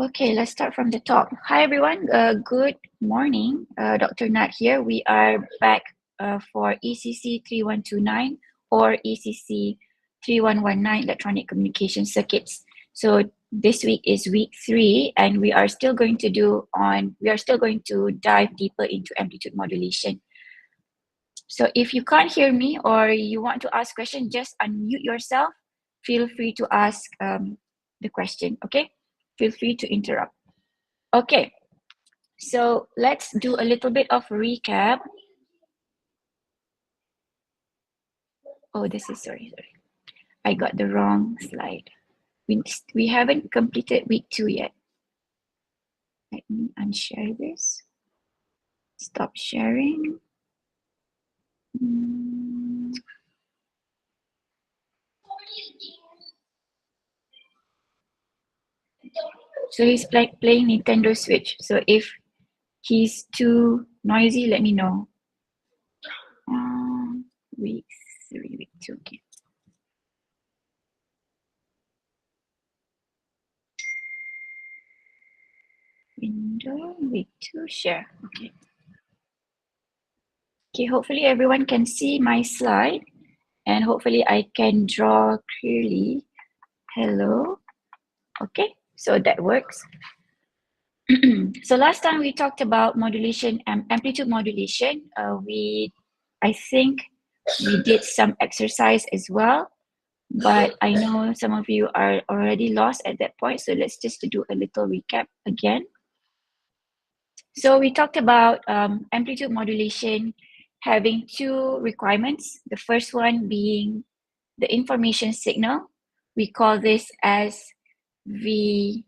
Okay, let's start from the top. Hi, everyone. Good morning. Dr. Nat here. We are back for ECC3129 or ECC3119 electronic communication circuits. So this week is week 3, and we are still going to dive deeper into amplitude modulation. So if you can't hear me or you want to ask question, just unmute yourself. Feel free to ask the question, okay? Feel free to interrupt. Okay, so let's do a little bit of recap. Oh, sorry. I got the wrong slide. We haven't completed week 2 yet. Let me unshare this. Stop sharing. So he's playing Nintendo Switch. So if he's too noisy, let me know. Week 3, week 2, okay. Window, week 2, share, okay. Okay, hopefully everyone can see my slide and hopefully I can draw clearly. Hello, okay, so that works. So last time we talked about modulation and amplitude modulation. I think we did some exercise as well, but I know some of you are already lost at that point. So let's just do a little recap again. So we talked about amplitude modulation having 2 requirements. The first one being the information signal. We call this as VM.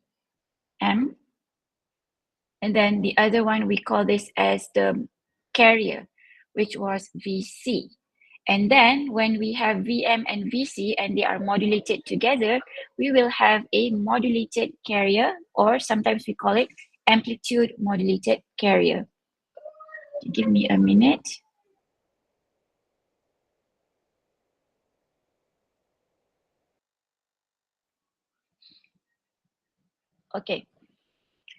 And then the other one, we call this as the carrier, which was VC. And then when we have VM and VC and they are modulated together, we will have a modulated carrier, or sometimes we call it amplitude modulated carrier. Give me a minute. Okay,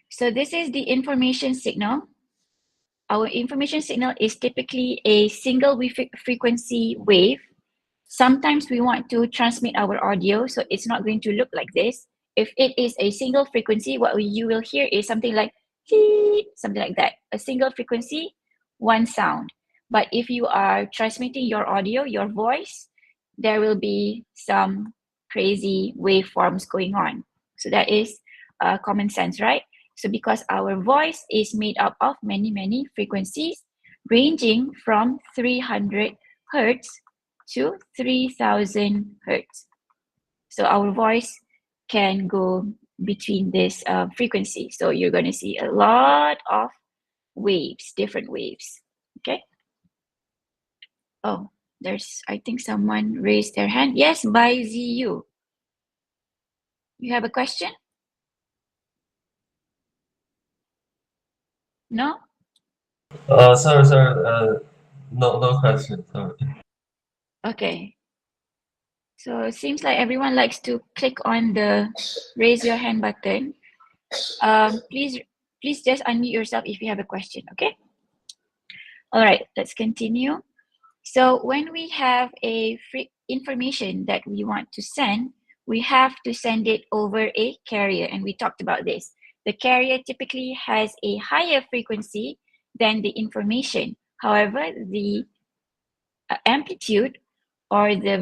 so this is the information signal. Our information signal is typically a single frequency wave. Sometimes we want to transmit our audio, so it's not going to look like this. If it is a single frequency, what you will hear is something like something like that. A single frequency, one sound. But if you are transmitting your audio, your voice, there will be some crazy waveforms going on. So that is common sense, right? So because our voice is made up of many, many frequencies ranging from 300 hertz to 3000 hertz. So our voice can go between this frequency. So you're going to see a lot of waves, different waves. Okay. Oh, I think someone raised their hand. Yes, by ZU. You have a question? No? Sorry. No question. Sorry. Okay. So it seems like everyone likes to click on the raise your hand button. Please just unmute yourself if you have a question, okay? All right, let's continue. So when we have a free information that we want to send, we have to send it over a carrier, and we talked about this. The carrier typically has a higher frequency than the information. However, the amplitude or the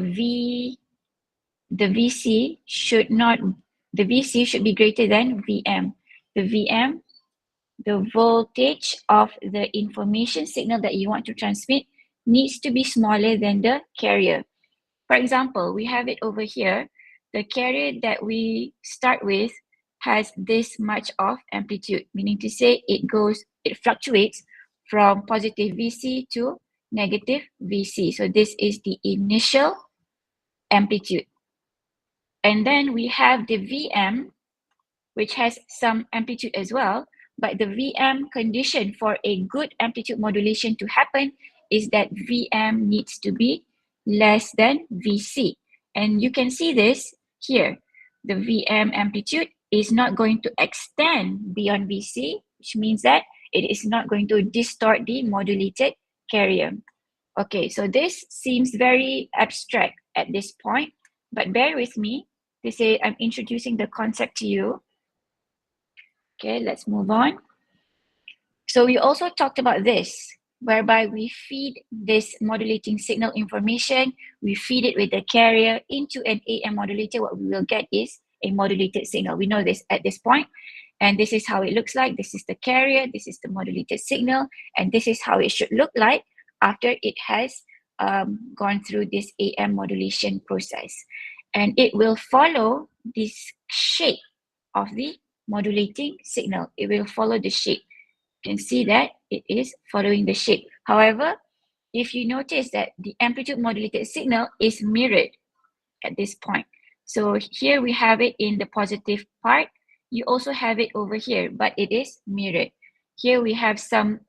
VC should be greater than VM. The VM, the voltage of the information signal that you want to transmit, needs to be smaller than the carrier. For example, we have it over here. The carrier that we start with has this much of amplitude, meaning to say it fluctuates from positive VC to negative VC. So this is the initial amplitude. And then we have the VM, which has some amplitude as well. But the VM condition for a good amplitude modulation to happen is that VM needs to be less than VC. And you can see this here. The VM amplitude is not going to extend beyond VC, which means that it is not going to distort the modulated carrier. Okay, so this seems very abstract at this point, but bear with me. I'm introducing the concept to you. Okay, let's move on. So we also talked about this, whereby we feed this modulating signal information, we feed it with the carrier into an AM modulator. What we will get is a modulated signal. We know this at this point, and this is how it looks like. This is the carrier, this is the modulated signal, and this is how it should look like after it has gone through this AM modulation process. And it will follow this shape of the modulating signal. It will follow the shape. You can see that it is following the shape. However, if you notice that the amplitude modulated signal is mirrored at this point. So here we have it in the positive part. You also have it over here, but it is mirrored. Here we have some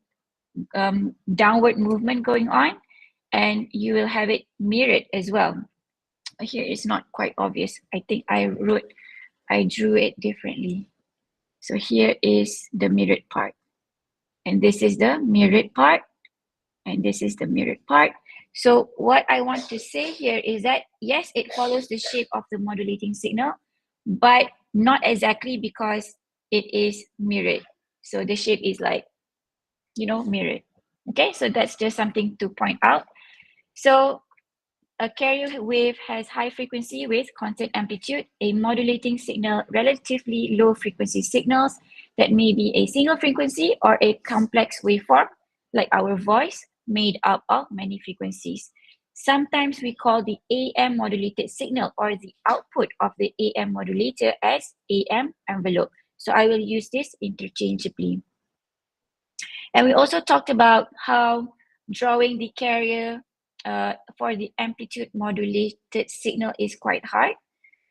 downward movement going on, and you will have it mirrored as well. Here it's not quite obvious. I think I drew it differently. So here is the mirrored part. And this is the mirrored part, and this is the mirrored part. So what I want to say here is that, yes, it follows the shape of the modulating signal, but not exactly because it is mirrored. So the shape is like, mirrored. Okay, so that's just something to point out. So a carrier wave has high frequency with constant amplitude, a modulating signal, relatively low frequency signals that may be a single frequency or a complex waveform, like our voice, made up of many frequencies. Sometimes we call the AM modulated signal or the output of the AM modulator as AM envelope. So I will use this interchangeably. And we also talked about how drawing the carrier for the amplitude modulated signal is quite hard,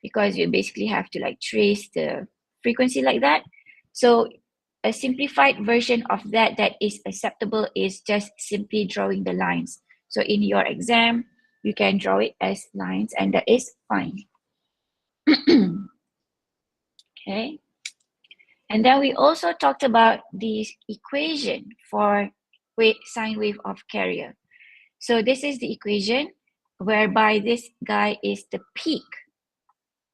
because you basically have to like trace the frequency like that. So a simplified version of that is acceptable is just simply drawing the lines. So in your exam, you can draw it as lines, and that is fine. Okay. And then we also talked about the equation for sine wave of carrier. So this is the equation whereby this guy is the peak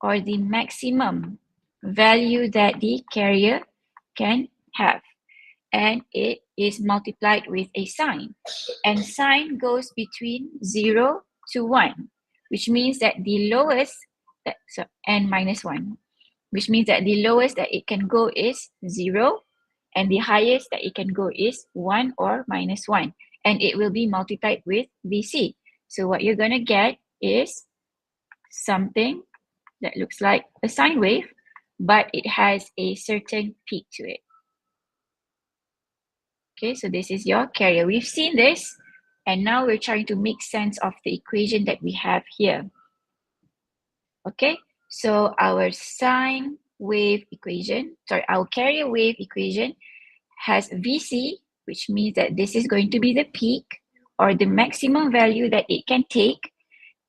or the maximum value that the carrier can have. And it is multiplied with a sign. And sign goes between 0 to 1, which means that the lowest, and minus 1, which means that the lowest that it can go is 0, and the highest that it can go is 1 or minus 1. And it will be multiplied with VC. So what you're going to get is something that looks like a sine wave, but it has a certain peak to it. Okay, so this is your carrier. We've seen this, and now we're trying to make sense of the equation that we have here. Okay, so our sine wave equation, our carrier wave equation has VC, which means that this is going to be the peak or the maximum value that it can take,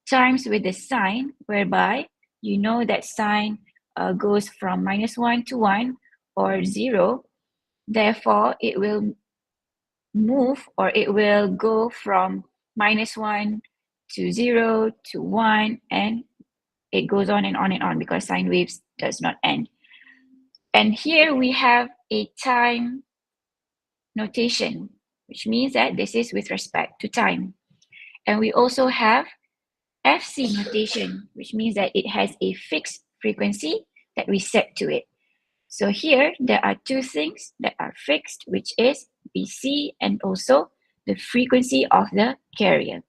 times with the sign, whereby you know that sign goes from minus 1 to 1 or 0. Therefore, it will move, or it will go from minus 1 to 0 to 1, and it goes on and on and on, because sine waves does not end. And here we have a time notation, which means that this is with respect to time. And we also have FC notation, which means that it has a fixed frequency that we set to it. So here, there are two things that are fixed, which is BC and also the frequency of the carrier.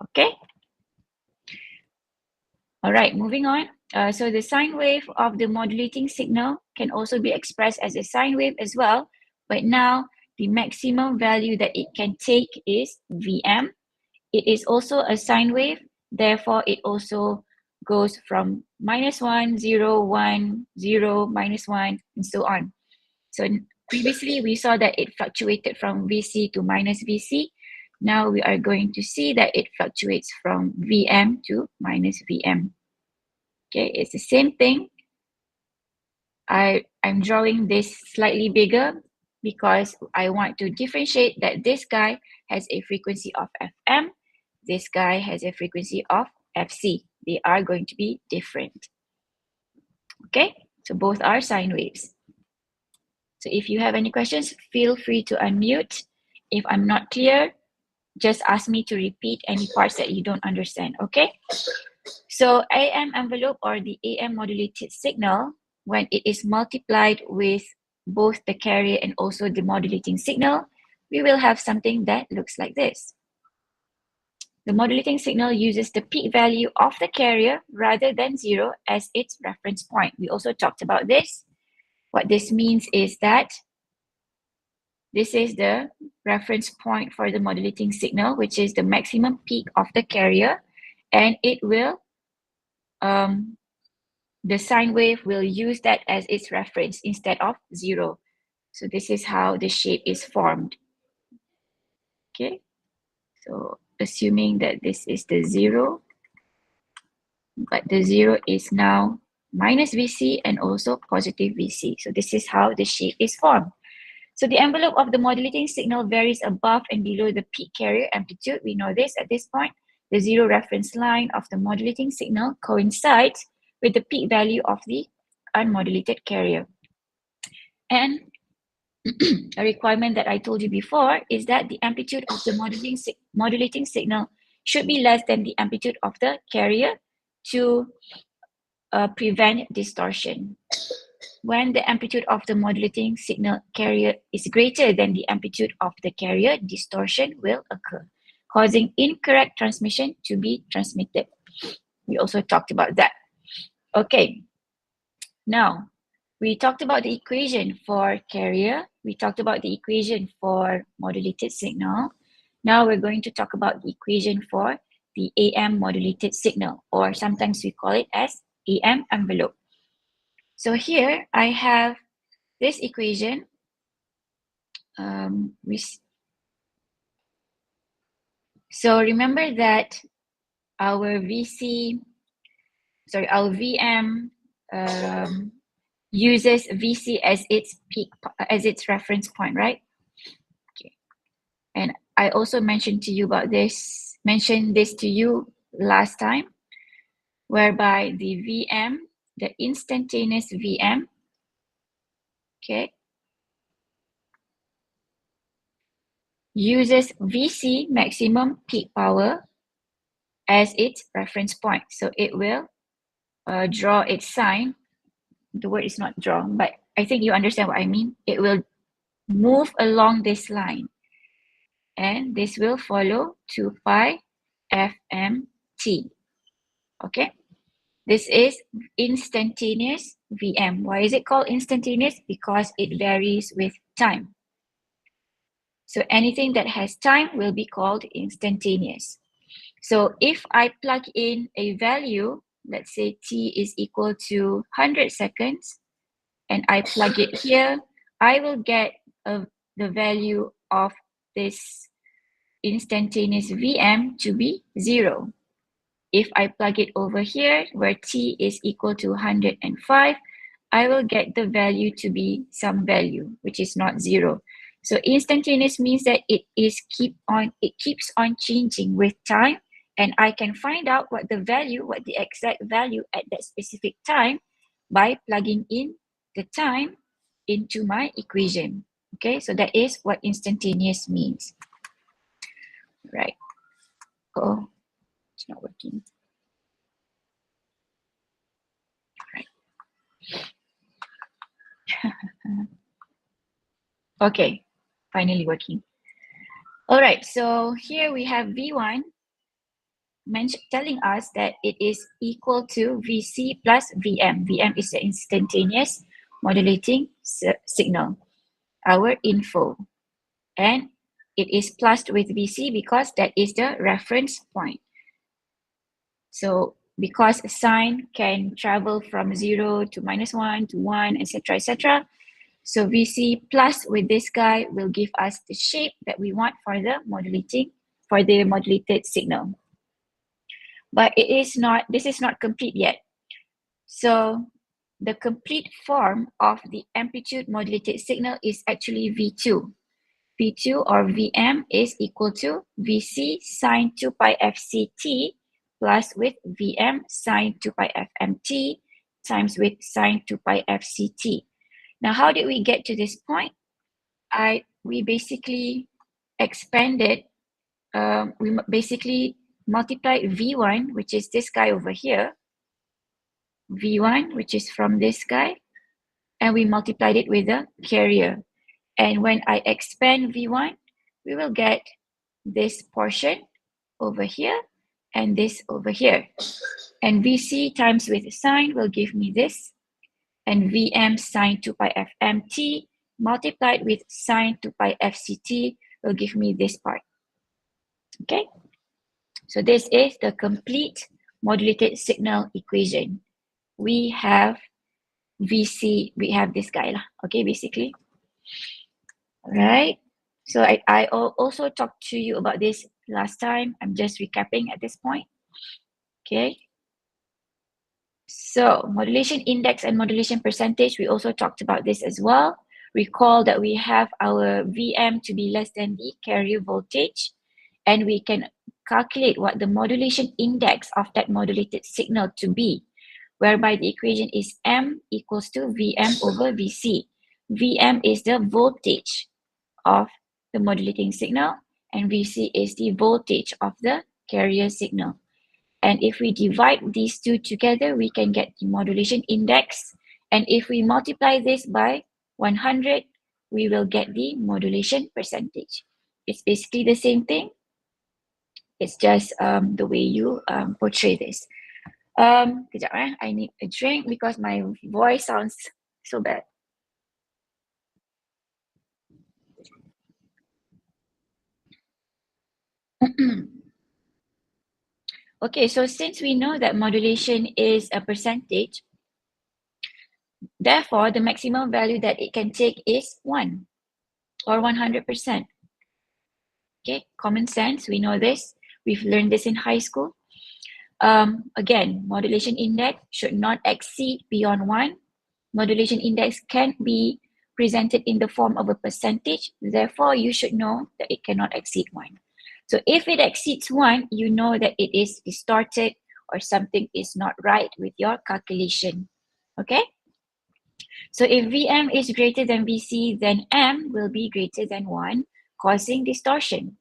Okay? All right, moving on. So the sine wave of the modulating signal can also be expressed as a sine wave as well, but now the maximum value that it can take is Vm. It is also a sine wave, therefore it also goes from minus 1, 0, 1, 0, minus 1, and so on. So previously we saw that it fluctuated from VC to minus VC. Now we are going to see that it fluctuates from Vm to minus Vm. Okay, it's the same thing, I'm drawing this slightly bigger because I want to differentiate that this guy has a frequency of FM, this guy has a frequency of FC. They are going to be different. Okay, so both are sine waves. So if you have any questions, feel free to unmute. If I'm not clear, just ask me to repeat any parts that you don't understand, okay? So AM envelope, or the AM modulated signal, when it is multiplied with both the carrier and also the modulating signal, we will have something that looks like this. The modulating signal uses the peak value of the carrier rather than 0 as its reference point. We also talked about this. What this means is that this is the reference point for the modulating signal, which is the maximum peak of the carrier, and it will, the sine wave will use that as its reference instead of 0. So this is how the shape is formed. Okay, so assuming that this is the 0, but the 0 is now minus VC and also positive VC. So this is how the shape is formed. So the envelope of the modulating signal varies above and below the peak carrier amplitude. We know this at this point. The 0 reference line of the modulating signal coincides with the peak value of the unmodulated carrier. And a requirement that I told you before is that the amplitude of the modulating signal should be less than the amplitude of the carrier to prevent distortion. When the amplitude of the modulating signal carrier is greater than the amplitude of the carrier, distortion will occur, causing incorrect transmission to be transmitted. We also talked about that. Okay, now we talked about the equation for carrier. We talked about the equation for modulated signal. Now we're going to talk about the equation for the AM modulated signal, or sometimes we call it as AM envelope. So here I have this equation. So remember that our our VM uses VC as its peak, as its reference point, right? Okay. And I also mentioned to you about this, mentioned this to you last time, whereby the VM, the instantaneous VM, okay, uses VC, maximum peak power, as its reference point. So it will draw its sign. The word is not draw, but I think you understand what I mean. It will move along this line, and this will follow 2 pi FMT. Okay, this is instantaneous VM. Why is it called instantaneous? Because it varies with time. So anything that has time will be called instantaneous. So if I plug in a value, let's say t is equal to 100 seconds, and I plug it here, I will get the value of this instantaneous VM to be 0. If I plug it over here, where t is equal to 105, I will get the value to be some value, which is not 0. So instantaneous means that it keeps on changing with time, and I can find out what the exact value at that specific time by plugging in the time into my equation. Okay, so that is what instantaneous means. Right. Oh, it's not working. Right. Okay, finally working. All right, so here we have V1 telling us that it is equal to VC plus VM. VM is the instantaneous modulating signal, our info. And it is plus with VC because that is the reference point. So because sine can travel from 0 to -1 to 1, etc., etc. So VC plus with this guy will give us the shape that we want for the modulated signal. But this is not complete yet. So the complete form of the amplitude modulated signal is actually V2. V2 or Vm is equal to Vc sine 2 pi fct plus with Vm sine 2 pi fmt times with sine 2 pi fct. Now, how did we get to this point? We basically expanded, we basically multiplied V1, which is this guy over here, V1, which is from this guy, and we multiplied it with the carrier. And when I expand V1, we will get this portion over here and this over here. And Vc times with sine will give me this. And Vm sine 2 pi fmt multiplied with sine 2 pi fct will give me this part. Okay? So this is the complete modulated signal equation. We have Vc, we have this guy lah, okay, basically. All right. So I also talked to you about this last time. I'm just recapping at this point. Okay. So modulation index and modulation percentage, we also talked about this as well. Recall that we have our Vm to be less than the carrier voltage, and we can calculate what the modulation index of that modulated signal to be, whereby the equation is M equals to Vm over Vc. Vm is the voltage of the modulating signal, and Vc is the voltage of the carrier signal. And if we divide these two together, we can get the modulation index. And if we multiply this by 100, we will get the modulation percentage. It's basically the same thing. It's just the way you portray this. Kejap, I need a drink because my voice sounds so bad. Okay, so since we know that modulation is a percentage, therefore the maximum value that it can take is 1 or 100%. Okay, common sense, we know this. We've learned this in high school. Again, modulation index should not exceed beyond 1. Modulation index can be presented in the form of a percentage. Therefore, you should know that it cannot exceed 1. So if it exceeds 1, you know that it is distorted or something is not right with your calculation. Okay? So if Vm is greater than Vc, then M will be greater than 1, causing distortion.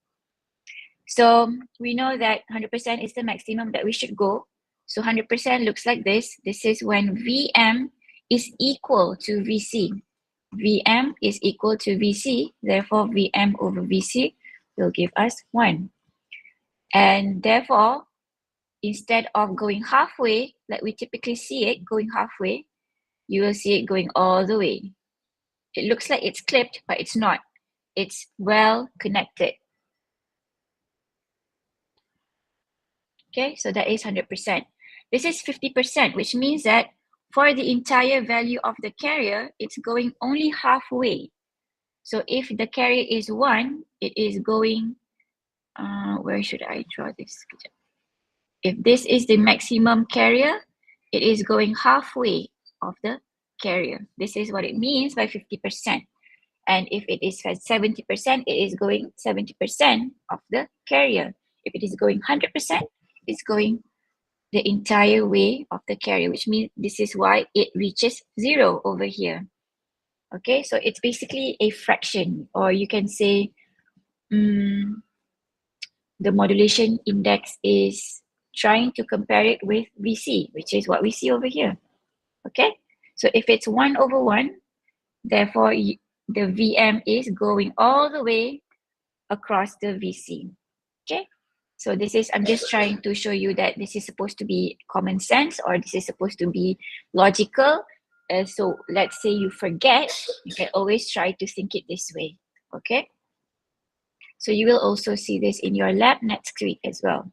So we know that 100% is the maximum that we should go. So 100% looks like this. This is when Vm is equal to Vc. Vm is equal to Vc, therefore Vm over Vc will give us 1. And therefore, instead of going halfway, like we typically see it going halfway, you will see it going all the way. It looks like it's clipped, but it's not. It's well connected. Okay, so that is 100%. This is 50%, which means that for the entire value of the carrier, it's going only halfway. So if the carrier is 1, it is going, where should I draw this? If this is the maximum carrier, it is going halfway of the carrier. This is what it means by 50%. And if it is at 70%, it is going 70% of the carrier. If it is going 100%, it's going the entire way of the carrier, which means this is why it reaches 0 over here. Okay, so it's basically a fraction, or you can say the modulation index is trying to compare it with Vc, which is what we see over here. Okay, so if it's 1 over 1, therefore the Vm is going all the way across the Vc. Okay, so this is, I'm just trying to show you that this is supposed to be common sense, or this is supposed to be logical. So let's say you forget, you can always try to think it this way. Okay, so you will also see this in your lab next week as well.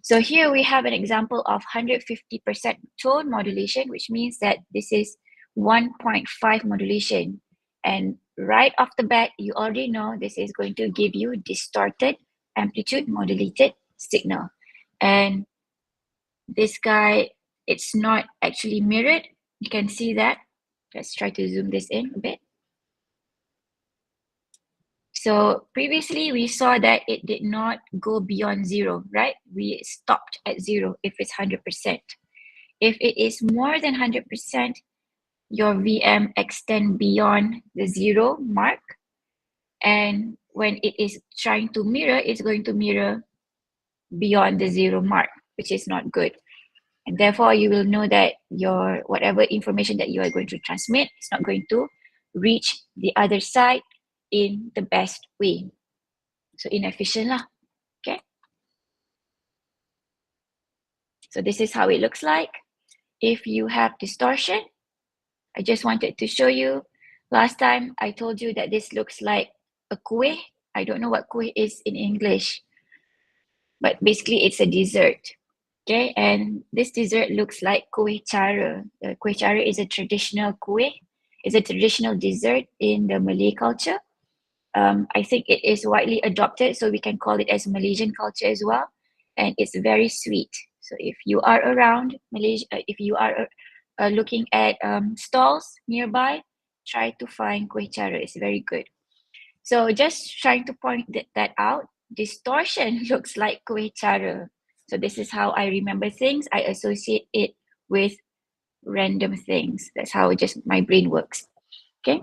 So here we have an example of 150% tone modulation, which means that this is 1.5 modulation. And right off the bat, you already know this is going to give you distorted amplitude modulated signal. And this guy, it's not actually mirrored, You can see that. Let's try to zoom this in a bit. So previously we saw that it did not go beyond 0, right? We stopped at 0 if it's 100%. If it is more than 100%, your VM extend beyond the 0 mark. And when it is trying to mirror, it's going to mirror beyond the 0 mark, which is not good. And therefore, you will know that your whatever information that you are going to transmit is not going to reach the other side in the best way. So inefficient lah, okay? So this is how it looks like. If you have distortion, I just wanted to show you. Last time I told you that this looks like a kueh. I don't know what kueh is in English, but basically it's a dessert. Okay, and this dessert looks like kueh cara. Kueh cara is a traditional kueh. It's a traditional dessert in the Malay culture. I think it is widely adopted, so we can call it as Malaysian culture as well. And it's very sweet. So if you are around Malaysia, if you are looking at stalls nearby, try to find kueh cara. It's very good. So just trying to point that out. Distortion looks like kueh cara. So this is how I remember things. I associate it with random things. That's how just my brain works. Okay.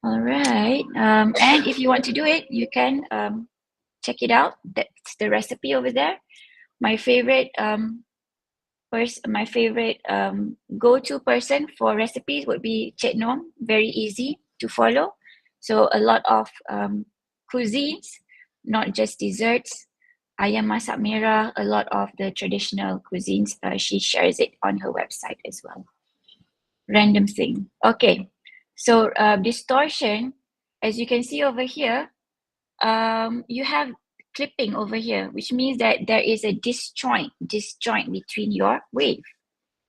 All right. And if you want to do it, you can check it out. That's the recipe over there. My favorite go-to person for recipes would be Cik Nom. Very easy to follow. So a lot of cuisines, not just desserts. Ayam masak merah, a lot of the traditional cuisines, she shares it on her website as well. Random thing. Okay, so distortion, as you can see over here, you have clipping over here, which means that there is a disjoint between your wave.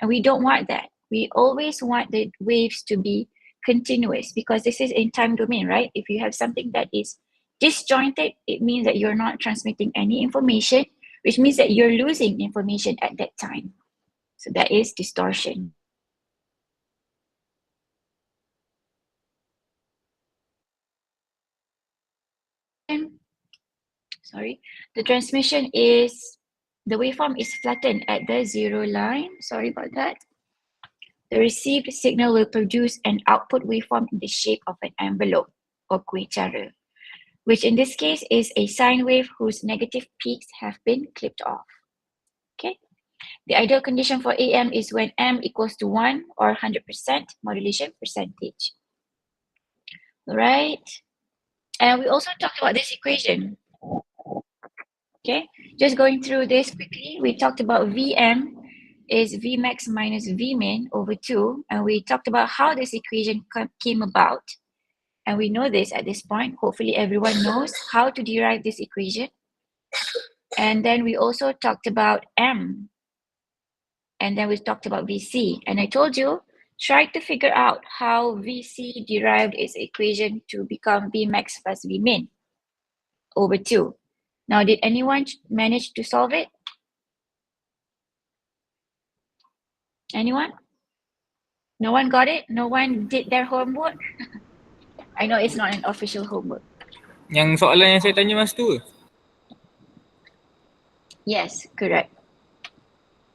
And we don't want that. We always want the waves to be continuous because this is in time domain, right? If you have something that is disjointed, it means that you're not transmitting any information, which means that you're losing information at that time. So that is distortion. Sorry, the transmission is, the waveform is flattened at the 0 line. Sorry about that. The received signal will produce an output waveform in the shape of an envelope or kueh cara, which in this case is a sine wave whose negative peaks have been clipped off. Okay. The ideal condition for AM is when M equals to 1 or 100% modulation percentage. All right. And we also talked about this equation. Okay. Just going through this quickly, we talked about VM is Vmax minus Vmin over 2. And we talked about how this equation came about. And we know this at this point. Hopefully everyone knows how to derive this equation. And then we also talked about M. And then we talked about VC. And I told you, try to figure out how VC derived its equation to become Vmax plus Vmin over 2. Now, did anyone manage to solve it? Anyone? No one got it? No one did their homework? I know it's not an official homework. Yang soalan yang saya tanya masa tu ke? Yes, correct.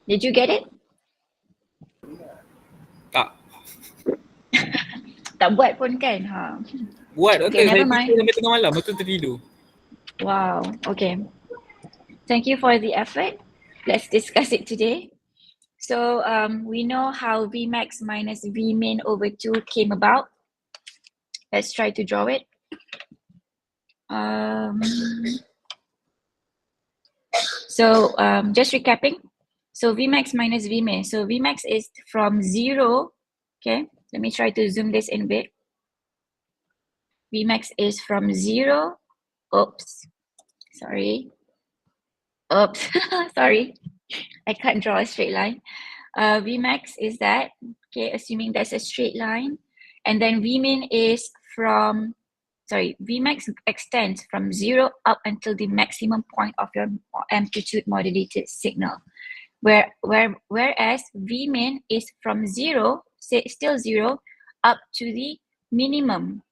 Did you get it? Tak. Tak buat pun kan? Ha. Buat Okay, saya never mind. sampai tengah malam, betul tertidur. Wow, okay. Thank you for the effort. Let's discuss it today. So we know how Vmax minus Vmin over 2 came about. Let's try to draw it. Just recapping. So Vmax minus Vmin. So Vmax is from 0. Okay, let me try to zoom this in a bit. Vmax is from 0. Oops, sorry. Oops, sorry. I can't draw a straight line. Vmax is that, okay, assuming that's a straight line. And then Vmin is from, sorry, Vmax extends from 0 up until the maximum point of your amplitude modulated signal. Whereas Vmin is from 0, still 0, up to the minimum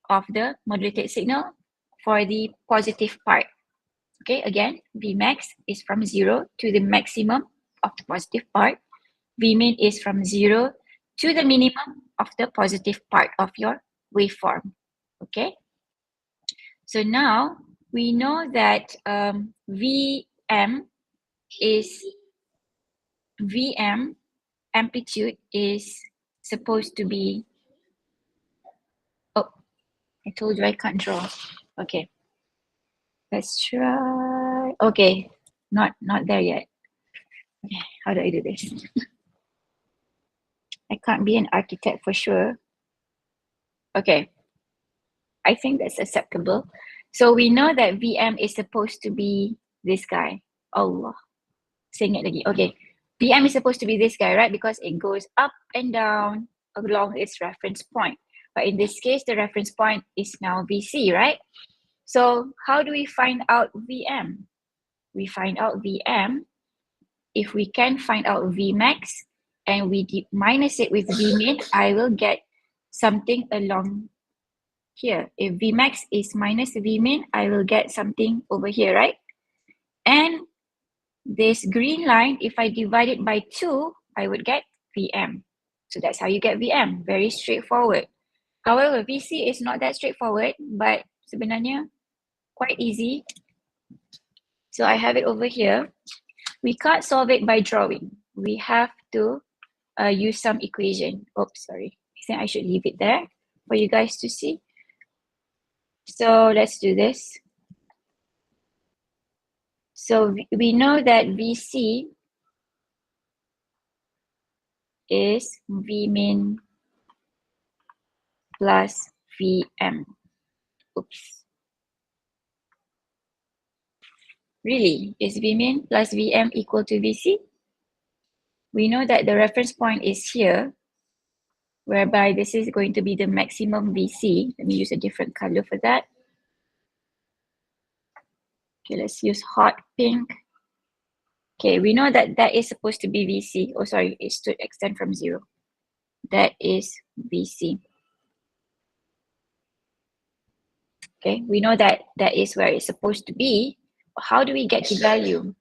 of the modulated signal for the positive part. Okay, again, Vmax is from 0 to the maximum of the positive part. Vmin is from 0 to the minimum of the positive part of your waveform. Okay, so now we know that Vm amplitude is supposed to be, oh, I told you I can't draw. Okay, let's try. Okay, not there yet. Okay, how do I do this? I can't be an architect for sure. Okay, I think that's acceptable. So we know that Vm is supposed to be this guy. Allah, saying it again. Okay, Vm is supposed to be this guy, right? Because it goes up and down along its reference point. But in this case, the reference point is now Vc, right? So how do we find out Vm? We find out Vm if we can find out Vmax and we minus it with Vmin, I will get something along here. If Vmax is minus Vmin, I will get something over here, right? And this green line, if I divide it by 2, I would get Vm. So that's how you get Vm, very straightforward. However, Vc is not that straightforward, but sebenarnya quite easy. So I have it over here. We can't solve it by drawing. We have to use some equation. Oops, sorry. I think I should leave it there for you guys to see. So let's do this. So we know that Vc is Vmin plus Vm. Oops. Really? Is Vmin plus Vm equal to Vc? We know that the reference point is here, whereby this is going to be the maximum Vc. Let me use a different color for that. Okay, let's use hot pink. Okay, we know that that is supposed to be Vc. Oh, sorry, it's to extend from 0. That is Vc. Okay, we know that that is where it's supposed to be. How do we get the value?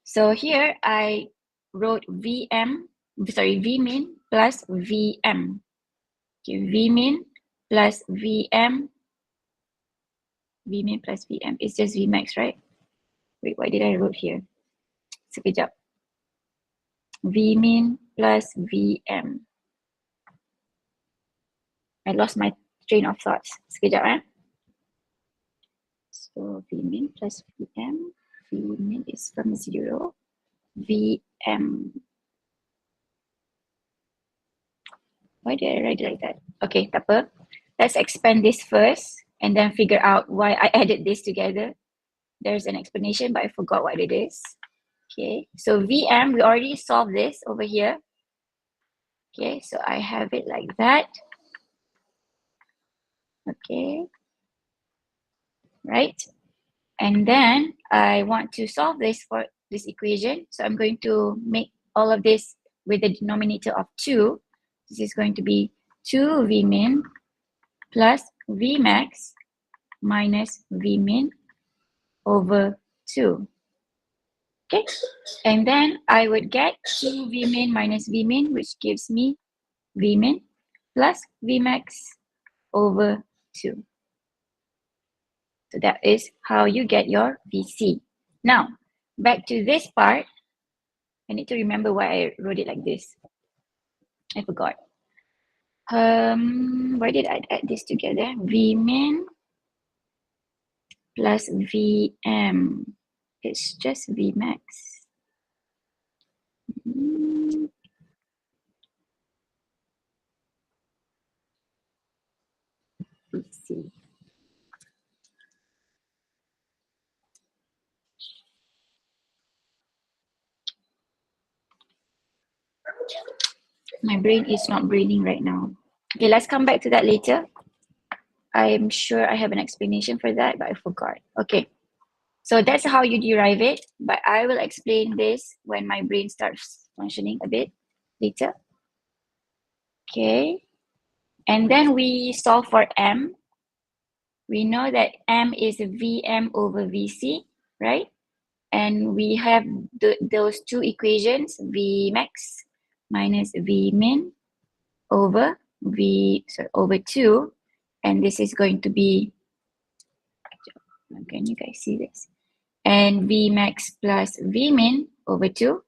So here I wrote Vmin plus Vm. Okay, Vmin plus Vm. Vmin plus Vm is just Vmax, right? Wait, what did I wrote here? Sekejap. Vmin plus Vm. I lost my train of thoughts. Sekejap, eh? So Vmin plus Vm. Vmin is from 0. Vm. Why did I write it like that? Okay, tak apa. Let's expand this first and then figure out why I added this together. There's an explanation, but I forgot what it is. Okay, so Vm, we already solved this over here. Okay, so I have it like that. Okay, right? And then I want to solve this for this equation. So I'm going to make all of this with the denominator of 2. This is going to be 2 Vmin plus Vmax minus Vmin over 2. Okay, and then I would get 2 Vmin minus Vmin, which gives me Vmin plus Vmax over 2. So that is how you get your Vc. Now, back to this part. I need to remember why I wrote it like this. I forgot. Why did I add this together? Vmin plus Vm. It's just Vmax. Let's see. My brain is not braining right now. Okay, let's come back to that later. I'm sure I have an explanation for that, but I forgot. Okay. So that's how you derive it, but I will explain this when my brain starts functioning a bit later. Okay, and then we solve for M. We know that M is Vm over Vc, right? And we have those two equations, Vmax minus Vmin over over 2, and this is going to be, can you guys see this? And Vmax plus Vmin over 2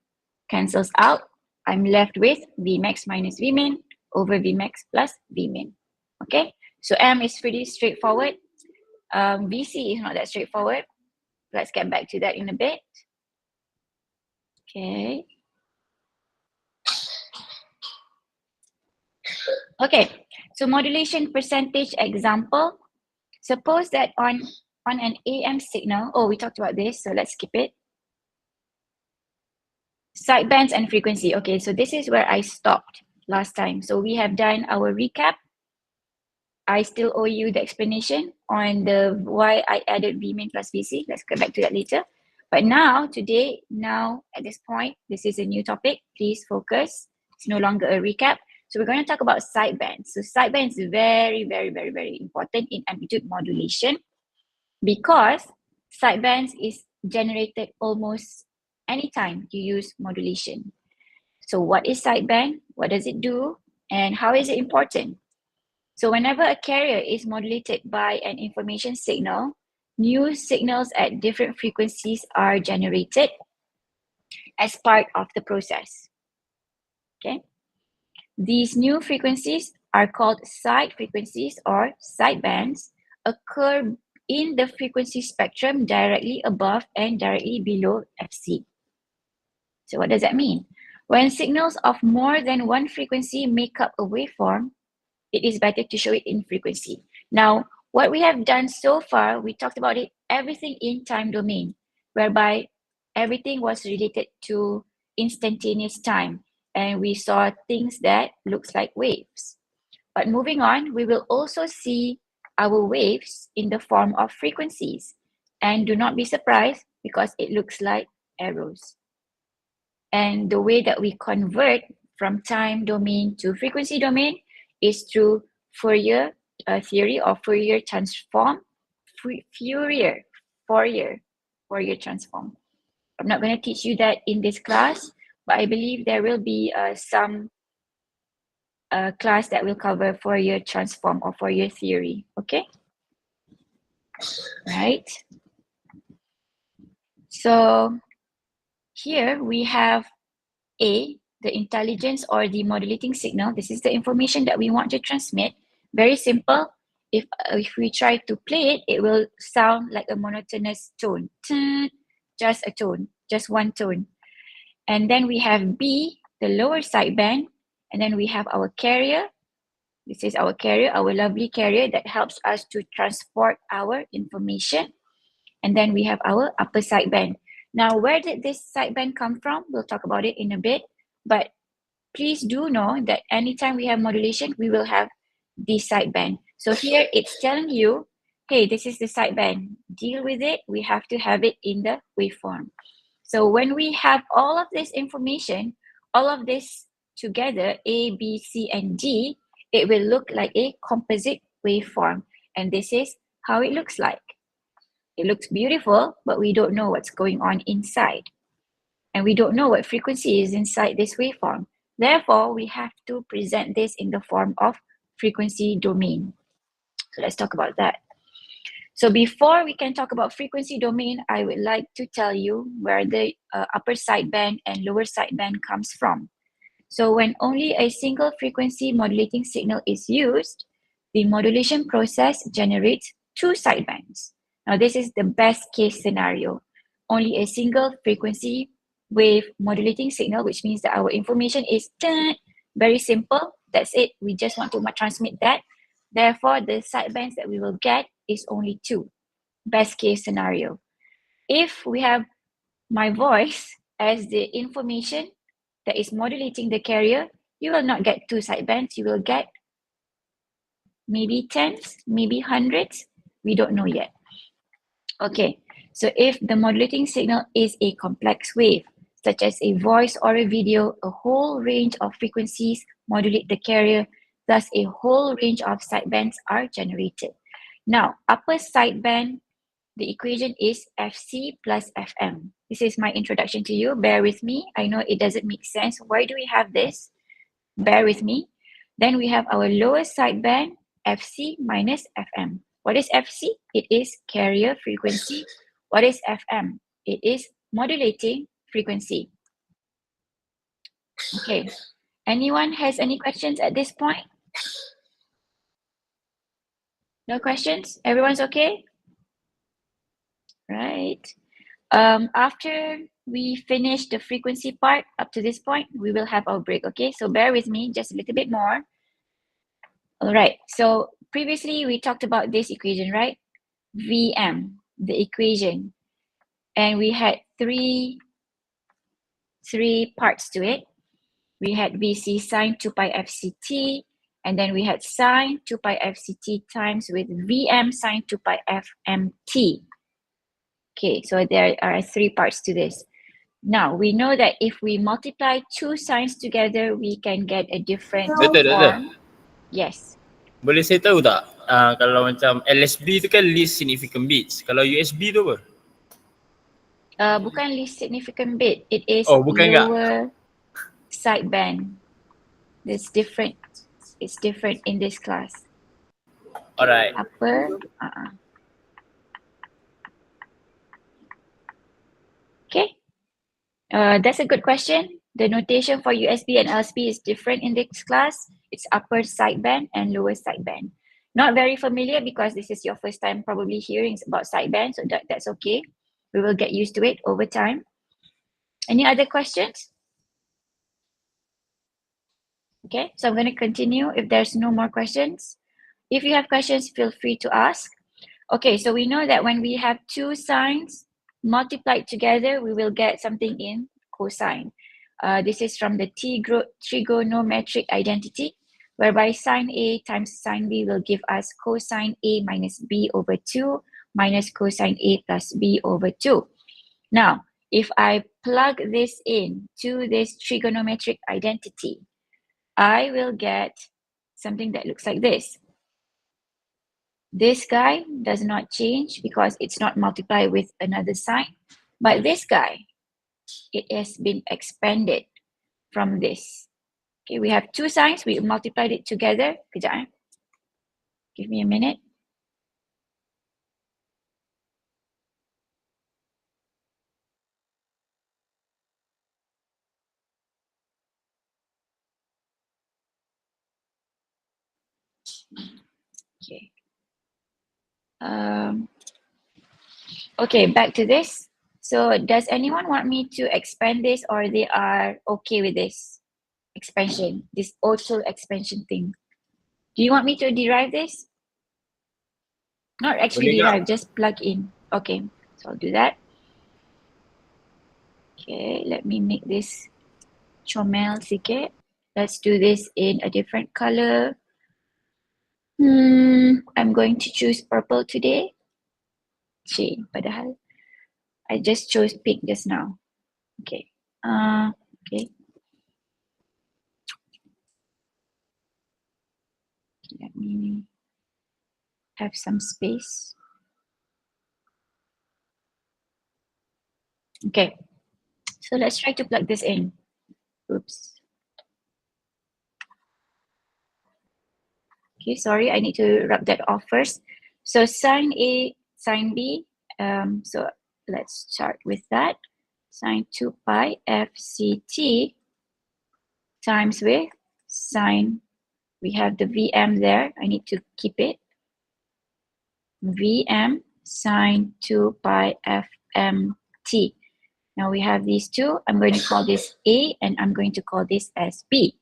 cancels out. I'm left with Vmax minus Vmin over Vmax plus Vmin. Okay, so M is pretty straightforward. Vc is not that straightforward. Let's get back to that in a bit. Okay. Okay, so modulation percentage example. Suppose that on an AM signal, oh, we talked about this, so let's skip it. Sidebands and frequency. Okay, so this is where I stopped last time. So we have done our recap. I still owe you the explanation on the why I added Vmin plus Vc. Let's get back to that later. But now, today, at this point, this is a new topic. Please focus. It's no longer a recap. So we're going to talk about sidebands. So sidebands is very, very, very, very important in amplitude modulation because sidebands is generated almost anytime you use modulation. So what is sideband? What does it do? And how is it important? So whenever a carrier is modulated by an information signal, new signals at different frequencies are generated as part of the process. Okay. These new frequencies are called side frequencies or sidebands, occur in the frequency spectrum directly above and directly below Fc. So what does that mean? When signals of more than one frequency make up a waveform, it is better to show it in frequency. Now, what we have done so far, we talked about it, everything in time domain, whereby everything was related to instantaneous time. And we saw things that looks like waves. But moving on, we will also see our waves in the form of frequencies. And do not be surprised because it looks like arrows. And the way that we convert from time domain to frequency domain is through Fourier theory or Fourier transform, Fourier transform. I'm not going to teach you that in this class, but I believe there will be some class that will cover Fourier transform or Fourier theory, okay? Right. So here we have A, the intelligence or the modulating signal. This is the information that we want to transmit. Very simple. If we try to play it, it will sound like a monotonous tone. Just a tone, just one tone. And then we have B, the lower sideband. And then we have our carrier. This is our carrier, our lovely carrier that helps us to transport our information. And then we have our upper sideband. Now, where did this sideband come from? We'll talk about it in a bit. But please do know that anytime we have modulation, we will have the sideband. So here it's telling you, hey, this is the sideband. Deal with it. We have to have it in the waveform. So when we have all of this information, all of this together, A, B, C, and D, it will look like a composite waveform. And this is how it looks like. It looks beautiful, but we don't know what's going on inside. And we don't know what frequency is inside this waveform. Therefore, we have to present this in the form of frequency domain. So let's talk about that. So before we can talk about frequency domain, I would like to tell you where the upper sideband and lower sideband comes from. So when only a single frequency modulating signal is used, the modulation process generates two sidebands. Now this is the best case scenario. Only a single frequency wave modulating signal, which means that our information is very simple. That's it. We just want to transmit that. Therefore, the sidebands that we will get is only two. Best case scenario. If we have my voice as the information that is modulating the carrier, you will not get two sidebands. You will get maybe tens, maybe hundreds. We don't know yet. Okay, So if the modulating signal is a complex wave, such as a voice or a video, a whole range of frequencies modulate the carrier, thus a whole range of sidebands are generated. Now, upper sideband, the equation is Fc plus Fm. This is my introduction to you. Bear with me. I know it doesn't make sense. Why do we have this? Bear with me. Then we have our lower sideband, Fc minus Fm. What is Fc? It is carrier frequency. What is Fm? It is modulating frequency. Okay. Anyone has any questions at this point? No questions? Everyone's okay? Right. After we finish the frequency part up to this point, we will have our break, okay? So bear with me just a little bit more. All right, so previously we talked about this equation, right? Vm, the equation. And we had three parts to it. We had Vc sine 2 pi fct, and then we had sine 2 pi fct times with Vm sine 2 pi fmt. Okay, so there are three parts to this. Now, we know that if we multiply two signs together, we can get a different form. Yes. Boleh saya tahu tak? Kalau macam LSB tu kan least significant bits. Kalau USB tu apa? Bukan least significant bit. It is bukan lower sideband. It's different. It's different in this class. Alright. Upper. Okay. That's a good question. The notation for USB and LSB is different in this class. It's upper sideband and lower sideband. Not very familiar because this is your first time probably hearing about sideband, so that's okay. We will get used to it over time. Any other questions? Okay, so I'm going to continue if there's no more questions. If you have questions, feel free to ask. Okay, so we know that when we have two signs multiplied together, we will get something in cosine. This is from the trigonometric identity, whereby sine A times sine B will give us cosine A minus B over 2 minus cosine A plus B over 2. Now, if I plug this in to this trigonometric identity, I will get something that looks like this. This guy does not change because it's not multiplied with another sign. But this guy, it has been expanded from this. Okay, we have two signs. We multiplied it together. Kejap, give me a minute. Okay. Okay, back to this. So does anyone want me to expand this, or they are okay with this expansion, this auto expansion thing? Do you want me to derive this? Not actually derive, just plug in. Okay, so I'll do that. Okay, let me make this comel sikit. Let's do this in a different color. I'm going to choose purple today. Padahal I just chose pink just now. Okay. Okay. Let me have some space. Okay. So let's try to plug this in. Oops. Okay, sorry, I need to rub that off first. So sine A, sine B. So let's start with that. Sine 2 pi fct times with sine, we have the Vm there. I need to keep it. Vm sine 2 pi fmt. Now we have these two. I'm going to call this A and I'm going to call this as B.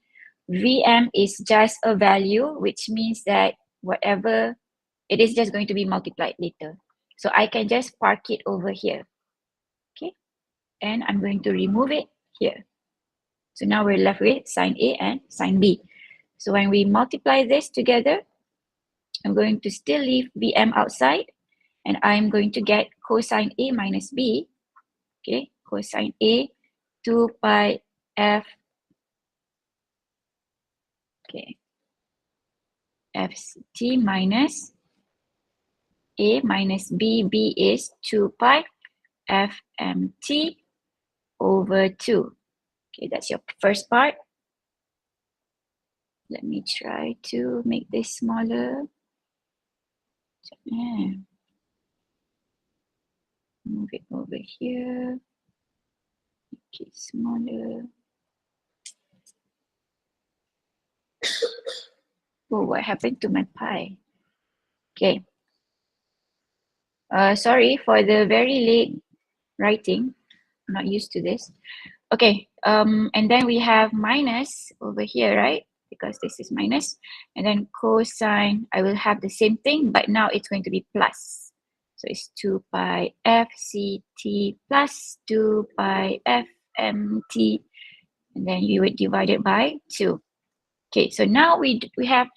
Vm is just a value, which means that whatever, it is just going to be multiplied later. So I can just park it over here. Okay. And I'm going to remove it here. So now we're left with sine A and sine B. So when we multiply this together, I'm going to still leave Vm outside. and I'm going to get cosine A minus B, okay, cosine A 2 pi F, okay, Ft minus A minus B, B is 2 pi Fmt over 2. Okay, that's your first part. Let me try to make this smaller. Yeah. Move it over here. Make it smaller. Oh, what happened to my pie? Okay. Sorry for the very late writing. I'm not used to this. Okay. And then we have minus over here, right? Because this is minus. And then cosine, I will have the same thing, but now it's going to be plus. So it's 2 pi Fct plus 2 pi Fmt. And then you would divide it by 2. Okay, so now we have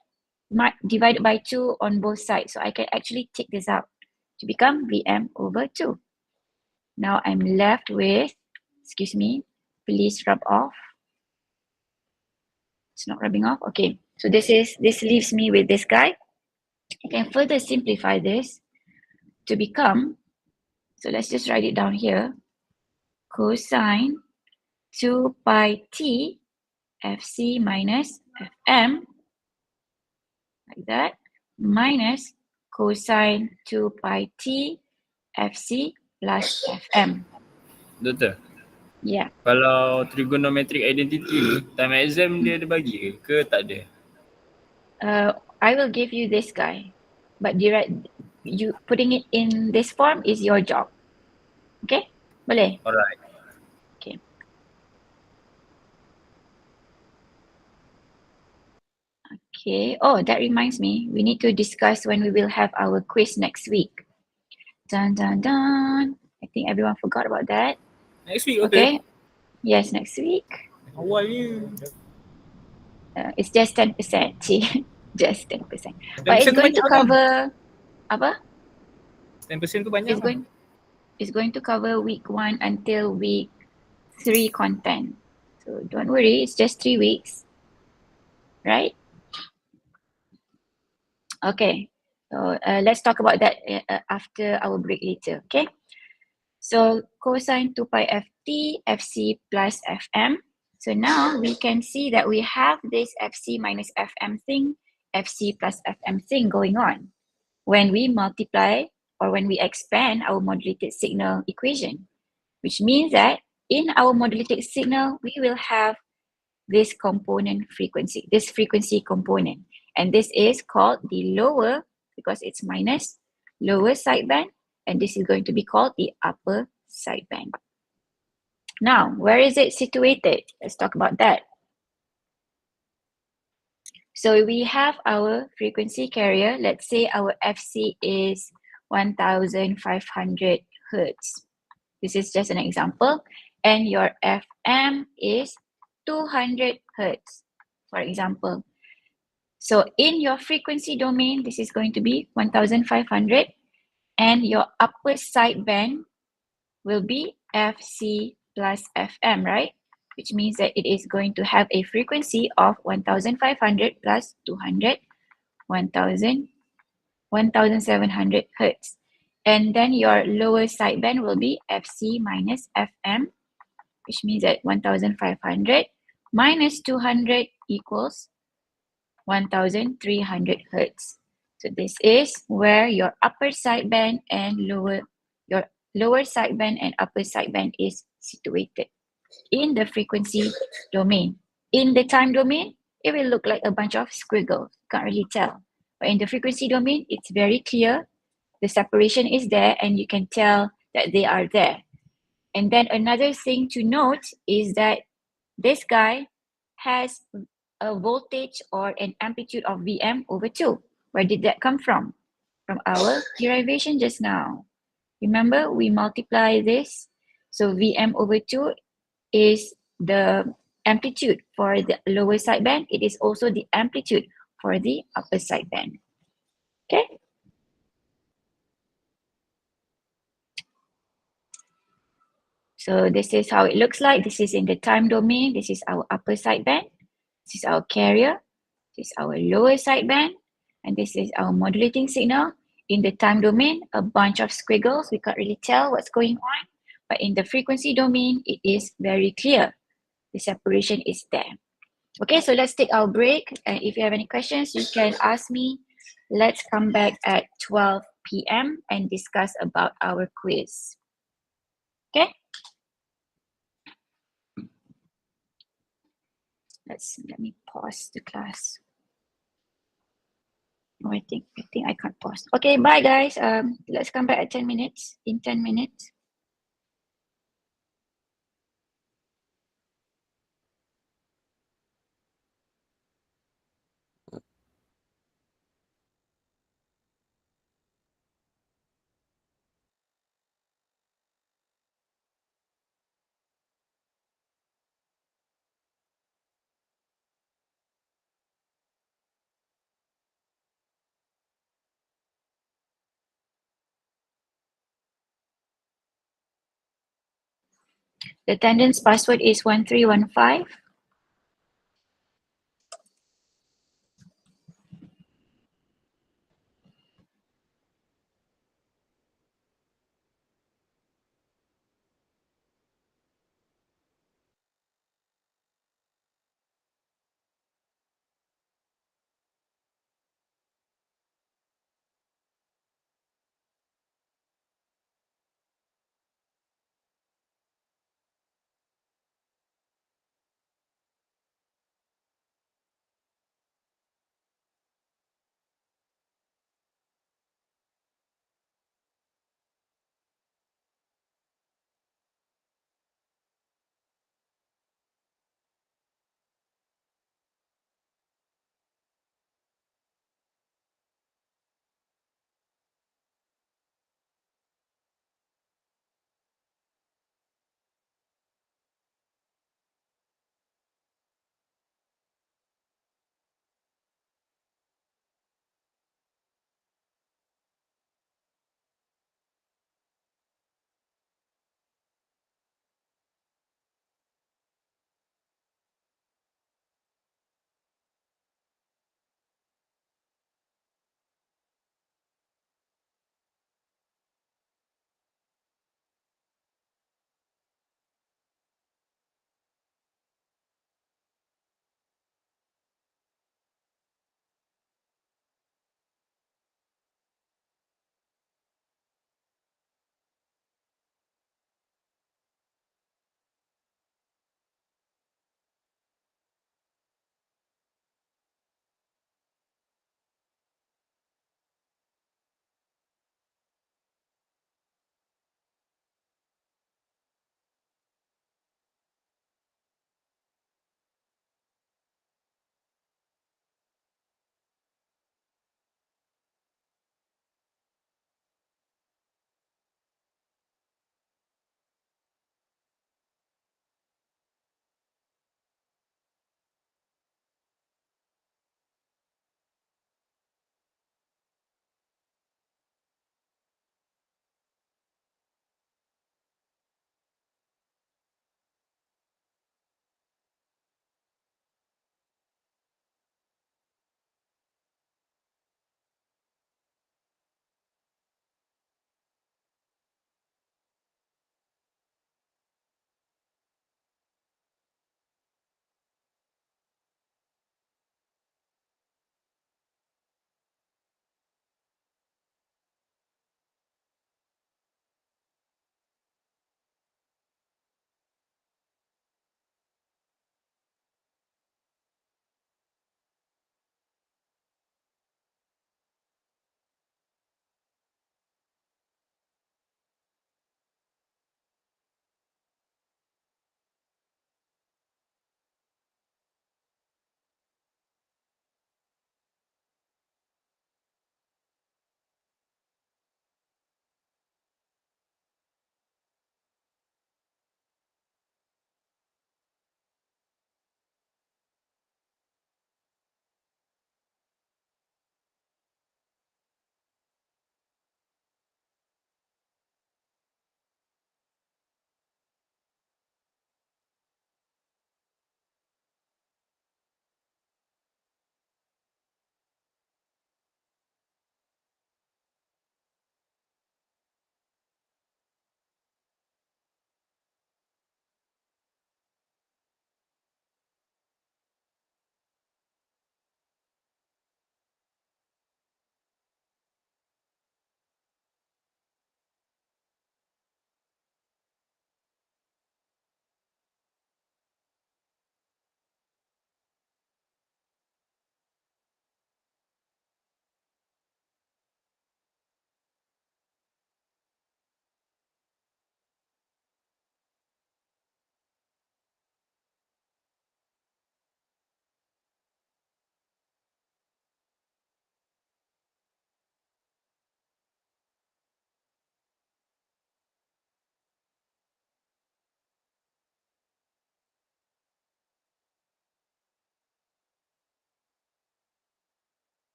divided by 2 on both sides. So I can actually take this out to become Vm over 2. Now I'm left with, excuse me, please rub off. It's not rubbing off. Okay, so this leaves me with this guy. I can further simplify this to become, so let's just write it down here, cosine 2 pi t Fc minus Fm, like that, minus cosine 2 pi t Fc plus Fm. Betul? Yeah. Kalau trigonometric identity ni, time exam dia ada bagi ke tak ada? I will give you this guy, but you putting it in this form is your job. Okay? Boleh? Alright. Okay. Okay. Oh, that reminds me. We need to discuss when we will have our quiz next week. Dun, dun, dun. I think everyone forgot about that. Next week, Okay. Yes, next week. Awalnya. It's just 10%. Just 10%. But 10% it's tu going to banyak cover apa? 10% tu banyak It's going to cover week 1 until week 3 content. So don't worry, it's just 3 weeks. Right? Okay. So let's talk about that after our break later. Okay. So cosine 2 pi ft fc plus fm. So now we can see that we have this fc minus fm thing, fc plus fm thing going on when we multiply or when we expand our modulated signal equation, which means that in our modulated signal, we will have this component frequency, this frequency component. And this is called the lower, because it's minus, lower sideband, and this is going to be called the upper sideband. Now, where is it situated? Let's talk about that. So we have our frequency carrier. Let's say our FC is 1500 Hertz. This is just an example. And your FM is 200 Hertz, for example. So in your frequency domain, this is going to be 1500, and your upper sideband will be FC plus FM, right? Which means that it is going to have a frequency of 1500 plus 200, 1700 Hertz. And then your lower sideband will be FC minus FM, which means that 1500 minus 200 equals 1300 Hertz. So this is where your upper sideband and your lower sideband and upper sideband is situated in the frequency domain. In the time domain, it will look like a bunch of squiggles. Can't really tell. But in the frequency domain, it's very clear. The separation is there and you can tell that they are there. And then another thing to note is that this guy has a voltage or an amplitude of Vm over 2. Where did that come from? From our derivation just now. Remember, we multiply this. So Vm over 2 is the amplitude for the lower sideband. It is also the amplitude for the upper sideband. Okay? So this is how it looks like. This is in the time domain. This is our upper sideband. This is our carrier. This is our lower sideband. And this is our modulating signal. In the time domain, a bunch of squiggles. We can't really tell what's going on. But in the frequency domain, it is very clear. The separation is there. Okay, so let's take our break. And if you have any questions, you can ask me. Let's come back at 12 p.m. and discuss about our quiz. Okay? Let me pause the class. Oh, I think I can't pause. Okay, bye guys. Let's come back at 10 minutes. In 10 minutes. The attendance password is 1315.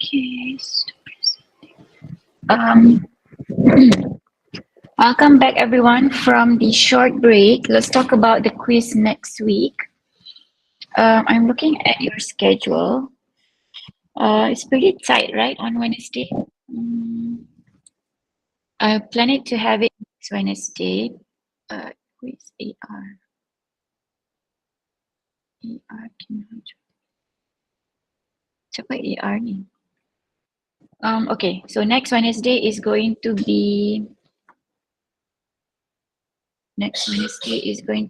Okay. Welcome back everyone from the short break. Let's talk about the quiz next week. I'm looking at your schedule. It's pretty tight, right, on Wednesday? I plan to have it next Wednesday. Quiz AR. AR siapa AR ni? Okay, so next Wednesday is going to be 30. It's going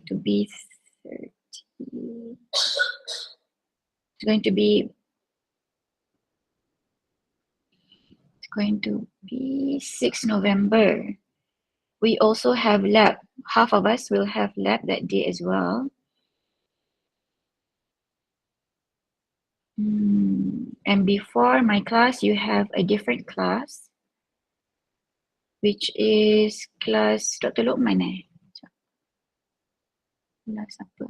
to be 6 November. We also have lab. Half of us will have lab that day as well. And before my class, you have a different class, which is class Dr. Lokman Class apa?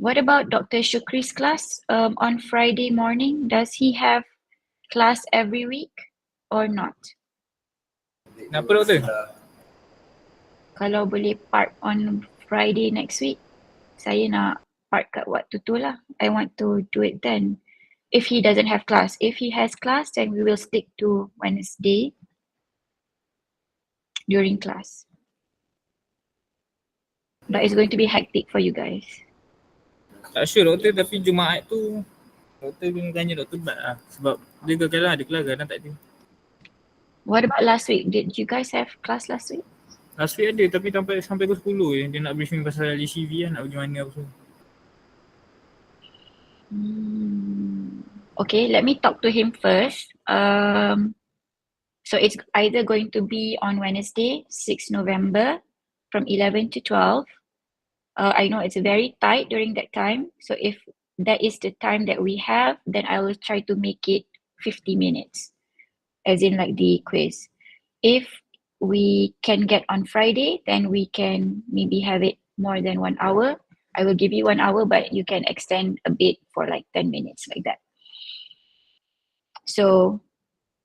What about Dr. Shukri's class on Friday morning? Does he have class every week or not? Kenapa doktor? Kalau boleh park on Friday next week, saya nak park kat waktu tu lah. I want to do it then. If he doesn't have class. If he has class, then we will stick to Wednesday during class. But it's going to be hectic for you guys. Tak sure doktor, tapi Jumaat tu doktor kena tanya Dr. Bat lah. Sebab dia kadang-kadang ada kelas, kadang tak ada. What about last week? Did you guys have class last week? Last week ada, tapi sampai ke 10 je. Dia nak briefing pasal ECV kan, nak pergi mana apa semua. Okay, let me talk to him first. So it's either going to be on Wednesday, 6 November from 11 to 12. I know it's very tight during that time. So if that is the time that we have, then I will try to make it 50 minutes, as in like the quiz. If we can get on Friday, then we can maybe have it more than 1 hour. I will give you 1 hour, but you can extend a bit for like 10 minutes like that. So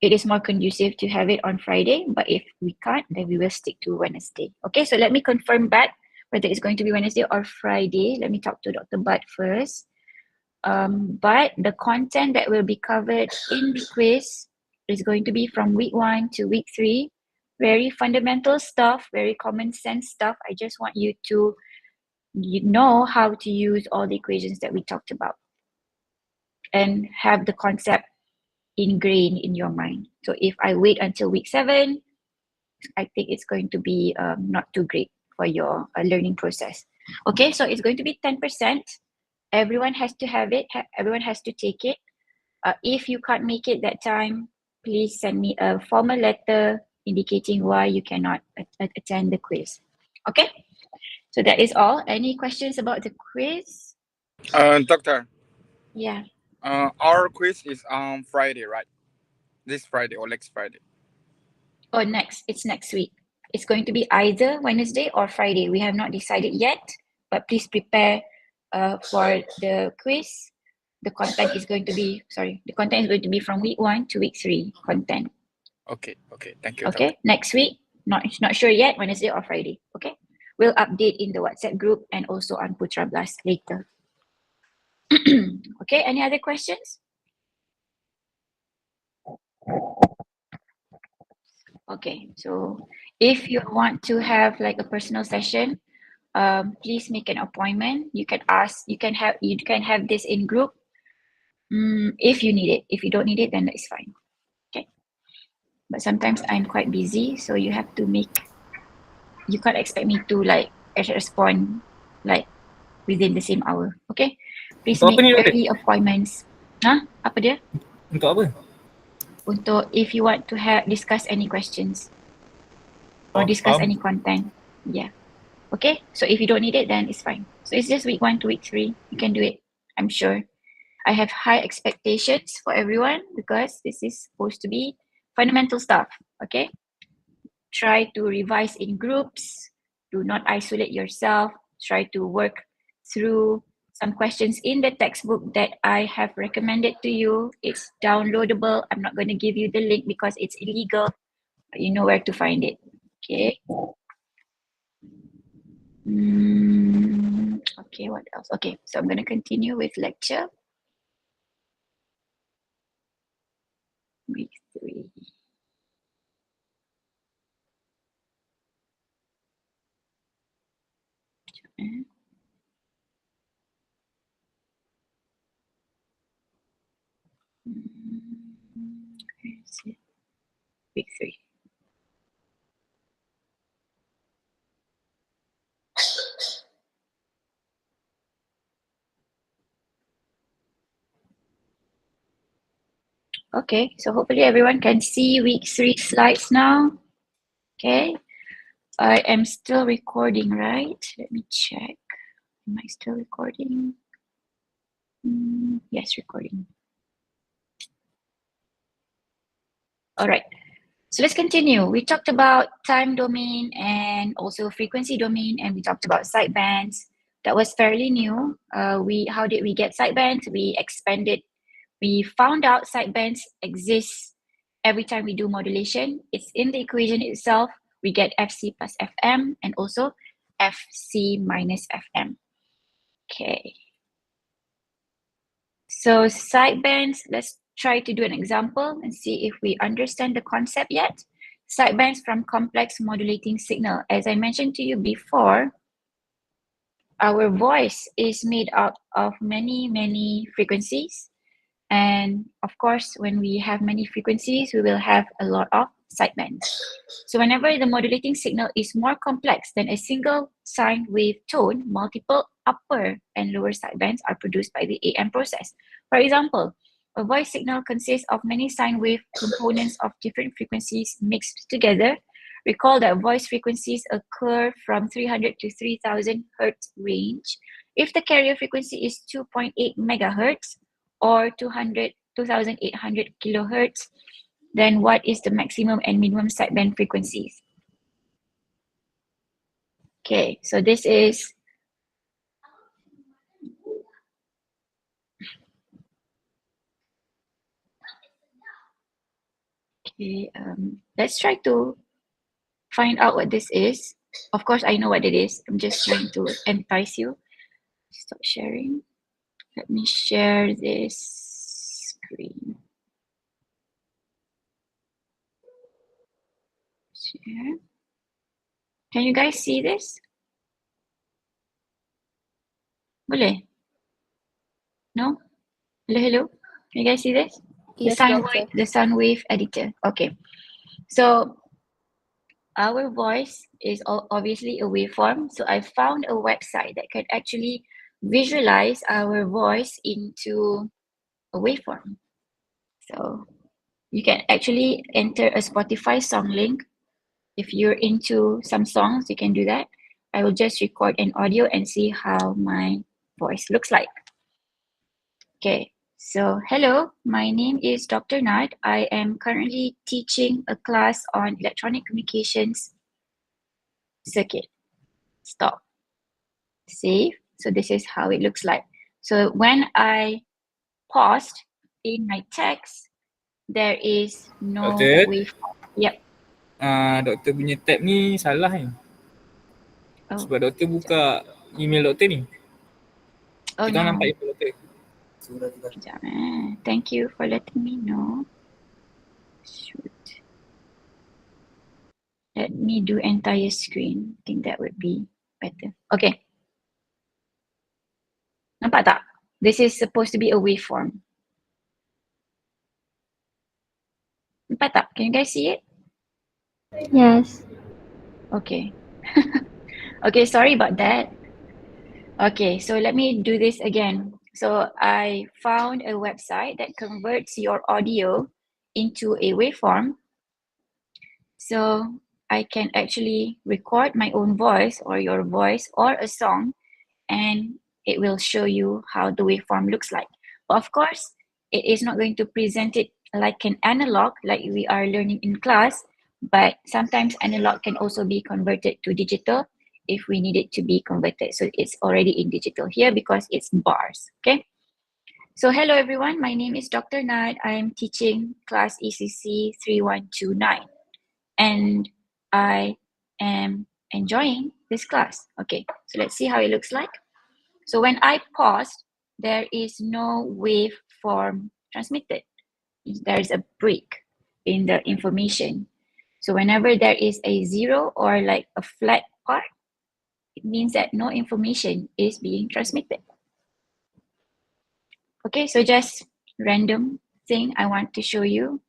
it is more conducive to have it on Friday, but if we can't, then we will stick to Wednesday. Okay, so let me confirm back whether it's going to be Wednesday or Friday. Let me talk to Dr. Butt first. But the content that will be covered in the quiz is going to be from week 1 to week 3. Very fundamental stuff, very common sense stuff. I just want you to know how to use all the equations that we talked about and have the concept ingrained in your mind. So if I wait until week 7, I think it's going to be not too great for your learning process. Okay, so it's going to be 10%. Everyone has to have it. Everyone has to take it. If you can't make it that time, please send me a formal letter indicating why you cannot attend the quiz. Okay, so that is all. Any questions about the quiz? Doctor. Yeah. Our quiz is on Friday, right? This Friday or next Friday? Oh, it's next week. It's going to be either Wednesday or Friday. We have not decided yet, but please prepare for the quiz. The content is going to be from week 1 to week 3 content. Okay, thank you. Okay, Doctor. next week, not sure yet, Wednesday or Friday. Okay, we'll update in the WhatsApp group and also on Putra Blast later. Okay, any other questions? Okay, so if you want to have like a personal session, please make an appointment. You can have this in group if you need it. If you don't need it, then it's fine. Okay, but sometimes I'm quite busy, so you can't expect me to like respond like within the same hour. Okay, please Untuk apa make ni, Doktor? early appointments. Apa dia? Untuk apa? Untuk if you want to discuss any questions or discuss faham. any content. Yeah. Okay, so if you don't need it, then it's fine. So it's just week 1 to week 3. You can do it, I'm sure. I have high expectations for everyone because this is supposed to be fundamental stuff. Okay, try to revise in groups. Do not isolate yourself. Try to work through some questions in the textbook that I have recommended to you. It's downloadable. I'm not going to give you the link because it's illegal, but you know where to find it. Okay. Okay, what else? Okay, so I'm going to continue with lecture. Week 3. Where is it? Week 3. Okay, so hopefully everyone can see week 3 slides now. Okay, I am still recording, right? Let me check. Am I still recording? Yes, recording. All right, so let's continue. We talked about time domain and also frequency domain, and we talked about sidebands. That was fairly new. How did we get sidebands? We found out sidebands exist every time we do modulation. It's in the equation itself. We get FC plus FM and also FC minus FM. Okay. So sidebands, let's try to do an example and see if we understand the concept yet. Sidebands from complex modulating signal. As I mentioned to you before, our voice is made up of many frequencies. And of course, when we have many frequencies, we will have a lot of sidebands. So whenever the modulating signal is more complex than a single sine wave tone, multiple upper and lower sidebands are produced by the AM process. For example, a voice signal consists of many sine wave components of different frequencies mixed together. Recall that voice frequencies occur from 300 to 3000 Hertz range. If the carrier frequency is 2.8 megahertz, or 2800 kilohertz, then what is the maximum and minimum sideband frequencies? Okay, so this is okay. Let's try to find out what this is. Of course, I know what it is. I'm just trying to entice you. Stop sharing. Let me share this screen. Share. Can you guys see this? Boleh? No? Hello? Can you guys see this? Yes, The sound wave editor. Okay. So our voice is obviously a waveform. So I found a website that can actually visualize our voice into a waveform. So you can actually enter a Spotify song link. If you're into some songs, you can do that. I will just record an audio and see how my voice looks like. Okay, so hello, my name is Dr. Nad. I am currently teaching a class on electronic communications circuit. Stop. Save. So this is how it looks like. So when I paused in my text, there is no Doktor? waveform. Yep. Doktor punya tab ni salah ni. Oh, Sebab doktor buka email doktor ni. oh Kita no. nampak email doktor. Sekejap, Thank you for letting me know. Shoot. Let me do entire screen. I think that would be better. Okay. Nampak tak? This is supposed to be a waveform. Nampak tak? Can you guys see it? Yes. Okay. Okay, sorry about that. Okay, so let me do this again. So I found a website that converts your audio into a waveform. So I can actually record my own voice or your voice or a song, and it will show you how the waveform looks like. But of course, it is not going to present it like an analog, like we are learning in class, but sometimes analog can also be converted to digital if we need it to be converted. So it's already in digital here because it's bars, okay? So hello everyone, my name is Dr. Nad. I am teaching class ECC3129 and I am enjoying this class. Okay, so let's see how it looks like. So when I paused, there is no waveform transmitted. There's a break in the information. So whenever there is a zero or like a flat part, it means that no information is being transmitted. Okay, so just random thing I want to show you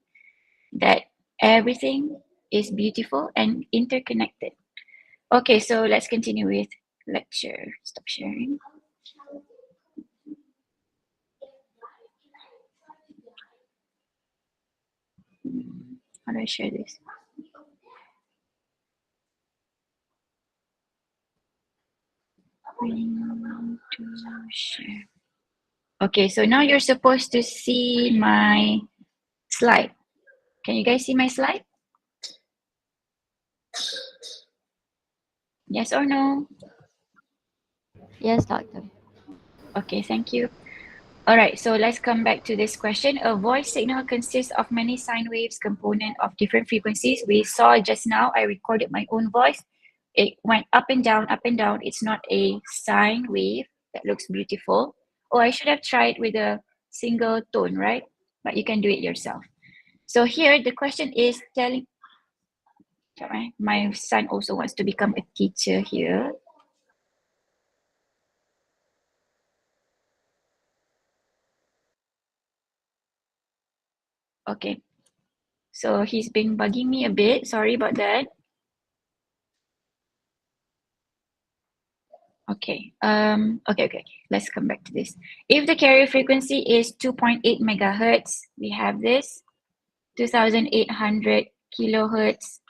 that everything is beautiful and interconnected. Okay, so let's continue with lecture. Stop sharing. How do I share this? Going to share. Okay, so now you're supposed to see my slide. Can you guys see my slide? Yes or no? Yes, doctor. Okay, thank you. All right, so let's come back to this question. A voice signal consists of many sine waves component of different frequencies. We saw just now, I recorded my own voice. It went up and down, up and down. It's not a sine wave that looks beautiful. Oh, I should have tried with a single tone, right? But you can do it yourself. So here, the question is telling, my son also wants to become a teacher here. Okay, so he's been bugging me a bit. Sorry about that. Okay, okay. Let's come back to this. If the carrier frequency is 2.8 megahertz, we have this 2,800 kilohertz.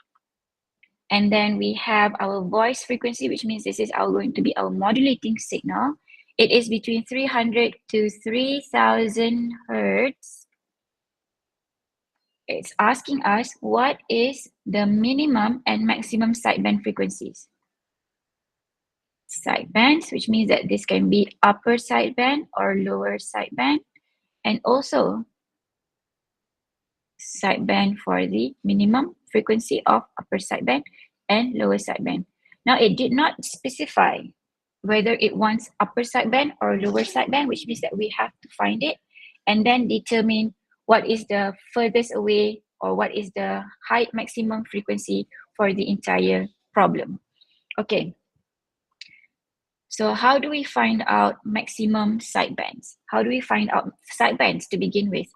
And then we have our voice frequency, which means this is going to be our modulating signal. It is between 300 to 3,000 hertz. It's asking us what is the minimum and maximum sideband frequencies. Sidebands, which means that this can be upper sideband or lower sideband, and also sideband for the minimum frequency of upper sideband and lower sideband. Now, it did not specify whether it wants upper sideband or lower sideband, which means that we have to find it and then determine what is the furthest away or what is the high maximum frequency for the entire problem. Okay. So how do we find out maximum sidebands? How do we find out sidebands to begin with?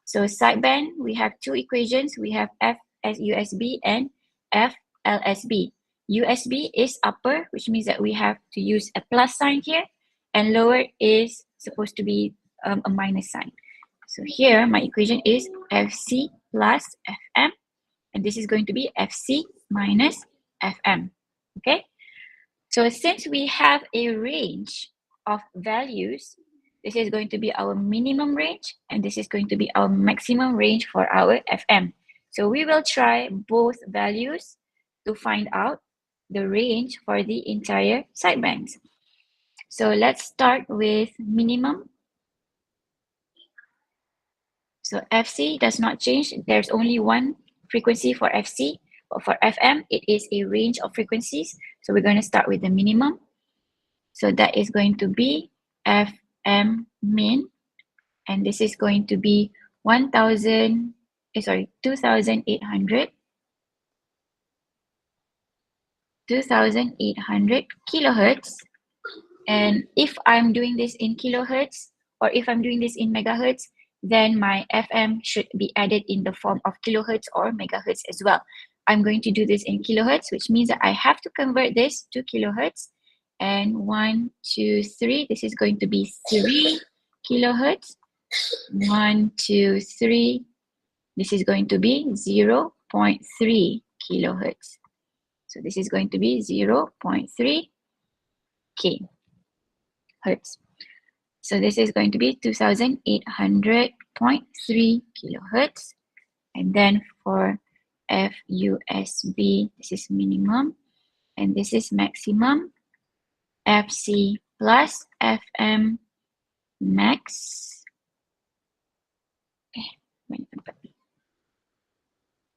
So sideband, we have two equations. We have F as USB and F LSB. USB is upper, which means that we have to use a plus sign here, and lower is supposed to be a minus sign. So here, my equation is FC plus FM, and this is going to be FC minus FM, okay? So since we have a range of values, this is going to be our minimum range and this is going to be our maximum range for our FM. So we will try both values to find out the range for the entire sidebands. So let's start with minimum. So FC does not change. There's only one frequency for FC. But for FM, it is a range of frequencies. So we're going to start with the minimum. So that is going to be FM min. And this is going to be 2,800 kilohertz. And if I'm doing this in kilohertz or if I'm doing this in megahertz, then my FM should be added in the form of kilohertz or megahertz as well. I'm going to do this in kilohertz, which means that I have to convert this to kilohertz. And 1, 2, 3, this is going to be 3 kilohertz. 1, 2, 3, this is going to be 0.3 kilohertz. So this is going to be 0.3 K hertz. So this is going to be 2,800.3 kilohertz. And then for FUSB, this is minimum. and this is maximum, FC plus FM max.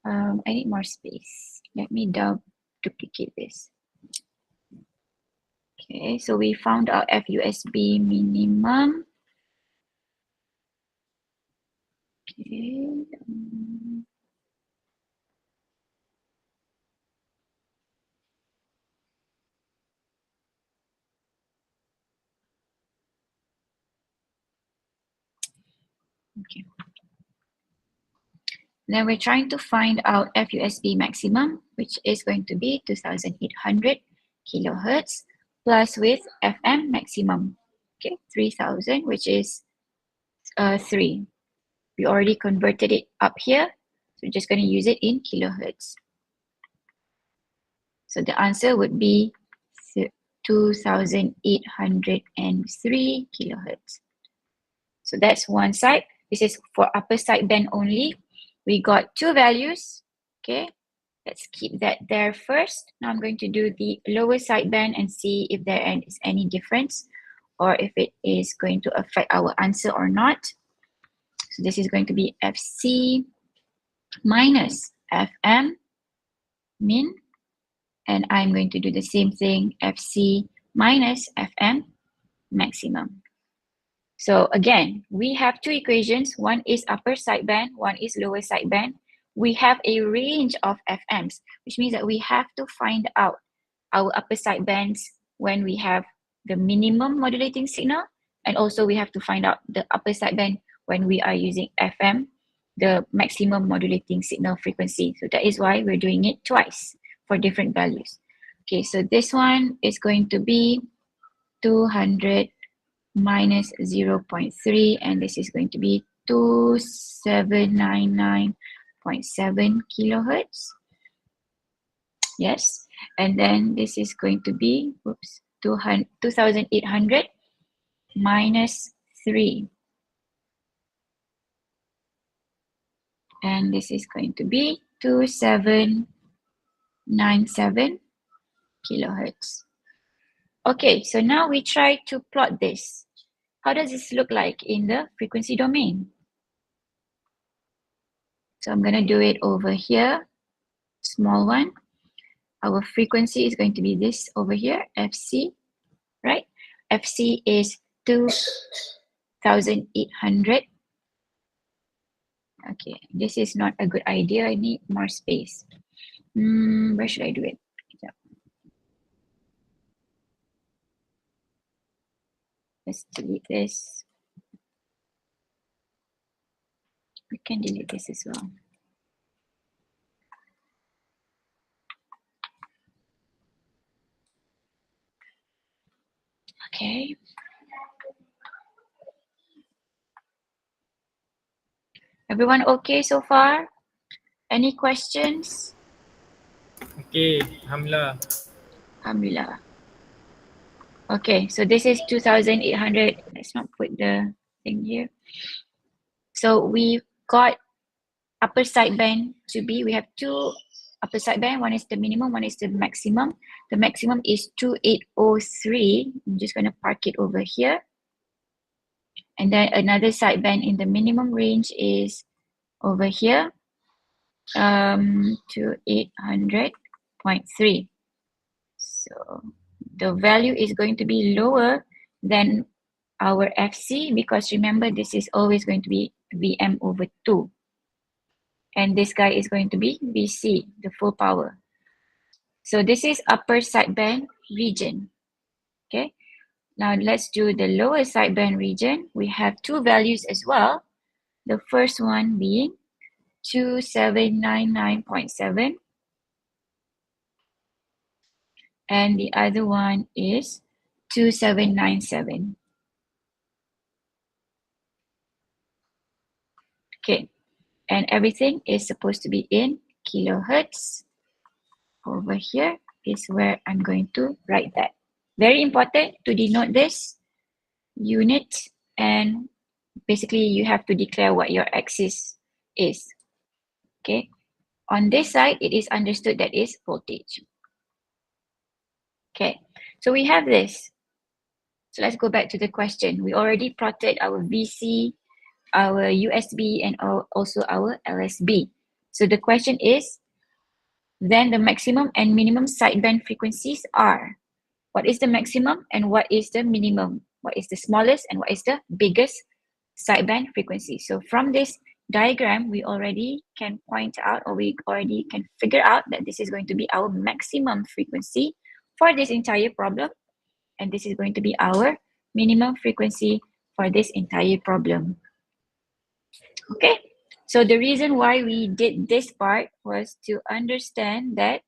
I need more space. Let me duplicate this. Okay, so we found our FUSB minimum. Okay. Okay. Then we're trying to find out FUSB maximum, which is going to be 2800 kilohertz plus with FM maximum. Okay, 3000, which is 3. We already converted it up here, so we're just going to use it in kilohertz. So the answer would be 2803 kilohertz. So that's one side. This is for upper sideband only. We got 2 values. Okay, let's keep that there first. Now I'm going to do the lower sideband and see if there is any difference or if it is going to affect our answer or not. So this is going to be FC minus FM min, and I'm going to do the same thing, FC minus FM maximum. So again, we have 2 equations. One is upper sideband, one is lower sideband. We have a range of FMs, which means that we have to find out our upper sidebands when we have the minimum modulating signal, and also we have to find out the upper sideband when we are using FM, the maximum modulating signal frequency. So that is why we're doing it twice for different values. Okay, so this one is going to be 200 minus 0.3, and this is going to be 2799.7 kilohertz. Yes, and then this is going to be 2800 minus 3, and this is going to be 2797 kilohertz. Okay, so now we try to plot this. How does this look like in the frequency domain? So I'm going to do it over here, small one. Our frequency is going to be this over here, FC, right? FC is 2800. Okay, this is not a good idea. I need more space. Where should I do it? Let's delete this. We can delete this as well. Okay. Everyone okay so far? Any questions? Okay, Alhamdulillah. Alhamdulillah. Okay, so this is 2800. Let's not put the thing here. So we got upper sideband to be, we have 2 upper sideband. One is the minimum, one is the maximum. The maximum is 2803. I'm just going to park it over here. And then another sideband in the minimum range is over here, 2800.3. So the value is going to be lower than our FC, because remember, this is always going to be VM over 2. And this guy is going to be VC, the full power. So this is upper sideband region. Okay. Now let's do the lower sideband region. We have 2 values as well. The first one being 2799.7. And the other one is 2797. Okay. And everything is supposed to be in kilohertz. Over here is where I'm going to write that. Very important to denote this unit, and basically you have to declare what your axis is. Okay. On this side, it is understood that is voltage. Okay, so we have this. So let's go back to the question. We already plotted our VC, our USB, and also our LSB. So the question is, then the maximum and minimum sideband frequencies are. What is the maximum and what is the minimum? What is the smallest and what is the biggest sideband frequency? So from this diagram, we already can point out, or we already can figure out that this is going to be our maximum frequency for this entire problem. And this is going to be our minimum frequency for this entire problem. Okay, so the reason why we did this part was to understand that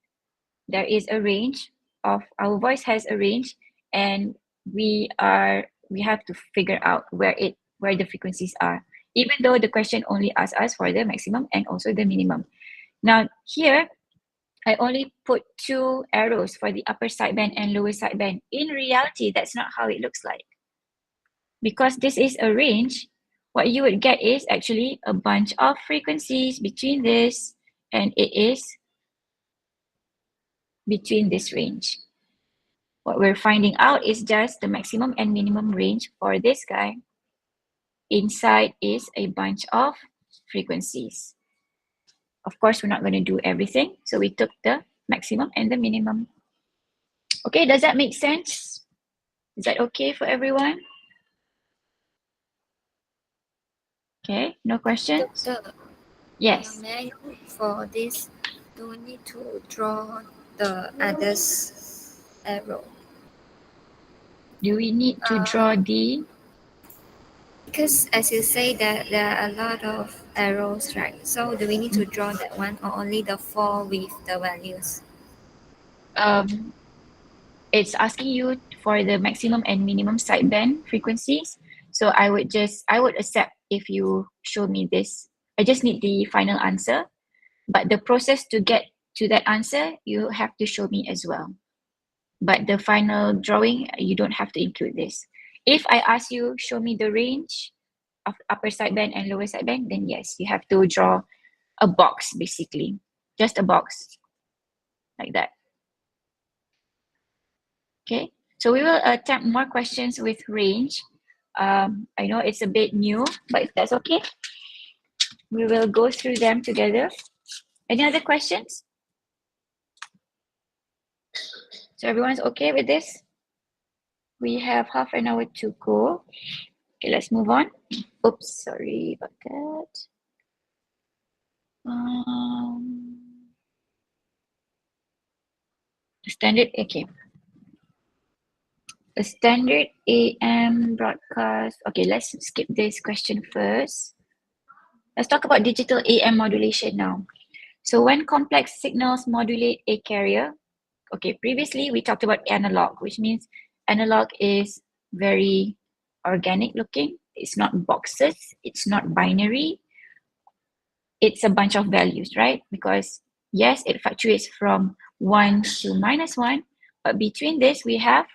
there is a range of, our voice has a range, and we have to figure out where the frequencies are, even though the question only asks us for the maximum and also the minimum. Now here, I only put 2 arrows for the upper sideband and lower sideband. In reality, that's not how it looks like. Because this is a range, what you would get is actually a bunch of frequencies between this, and it is between this range. What we're finding out is just the maximum and minimum range for this guy. Inside is a bunch of frequencies. Of course, we're not going to do everything, so we took the maximum and the minimum. Okay, does that make sense? Is that okay for everyone? Okay, no questions? Doctor, Yes. may I know for this, do we need to draw the others arrow? Do we need to draw the... Because as you say that there are a lot of arrows, right? So do we need to draw that one or only the 4 with the values? It's asking you for the maximum and minimum sideband frequencies. So I would accept if you show me this. I just need the final answer, but the process to get to that answer, you have to show me as well. But the final drawing, you don't have to include this. If I ask you, show me the range of upper sideband and lower sideband, then yes, you have to draw a box, basically. Just a box, like that. Okay, so we will attempt more questions with range. I know it's a bit new, but if that's okay, we will go through them together. Any other questions? So everyone's okay with this? We have half an hour to go. Okay, let's move on. Oops, sorry about that. Standard, okay. A standard AM broadcast. Okay, let's skip this question first. Let's talk about digital AM modulation now. So when complex signals modulate a carrier, okay, previously we talked about analog, which means analog is very organic looking. It's not boxes, it's not binary. It's a bunch of values, right? Because yes, it fluctuates from 1 to -1, but between this we have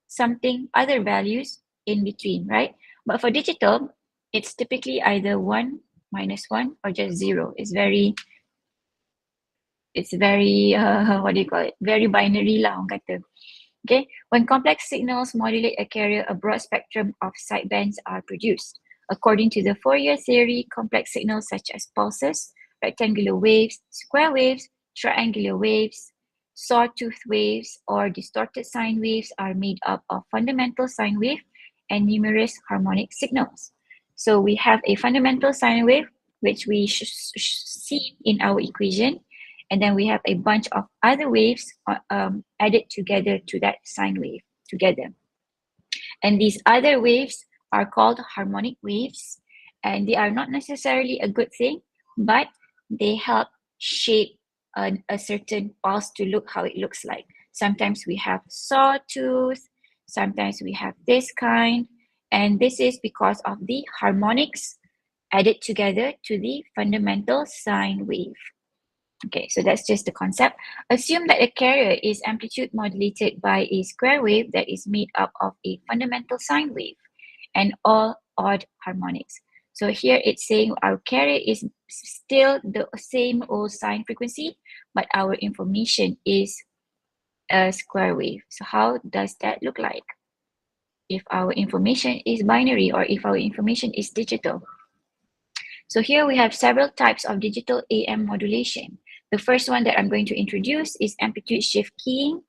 something, other values in between, right? But for digital, it's typically either 1, -1, or just 0. It's very what do you call it? Very binary lah, orang kata. Okay, when complex signals modulate a carrier, a broad spectrum of sidebands are produced. According to the Fourier theory, complex signals such as pulses, rectangular waves, square waves, triangular waves, sawtooth waves, or distorted sine waves are made up of fundamental sine wave and numerous harmonic signals. So we have a fundamental sine wave, which we see in our equation, and then we have a bunch of other waves added together to that sine wave together. And these other waves are called harmonic waves, and they are not necessarily a good thing, but they help shape a certain pulse to look how it looks like. Sometimes we have sawtooth, sometimes we have this kind, and this is because of the harmonics added together to the fundamental sine wave. Okay, so that's just the concept. Assume that a carrier is amplitude modulated by a square wave that is made up of a fundamental sine wave and all odd harmonics. So here it's saying our carrier is still the same old sine frequency, but our information is a square wave. So how does that look like if our information is binary or if our information is digital? So here we have several types of digital AM modulation. The first one that I'm going to introduce is amplitude shift keying.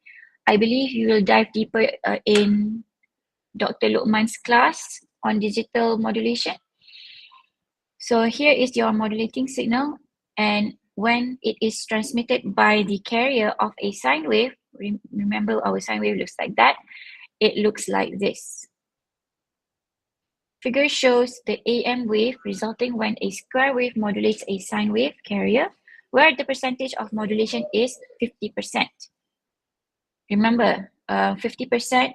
I believe you will dive deeper in Dr. Luqman's class on digital modulation. So here is your modulating signal, and when it is transmitted by the carrier of a sine wave, remember our sine wave looks like that, it looks like this. Figure shows the AM wave resulting when a square wave modulates a sine wave carrier, where the percentage of modulation is 50%. Remember, 50%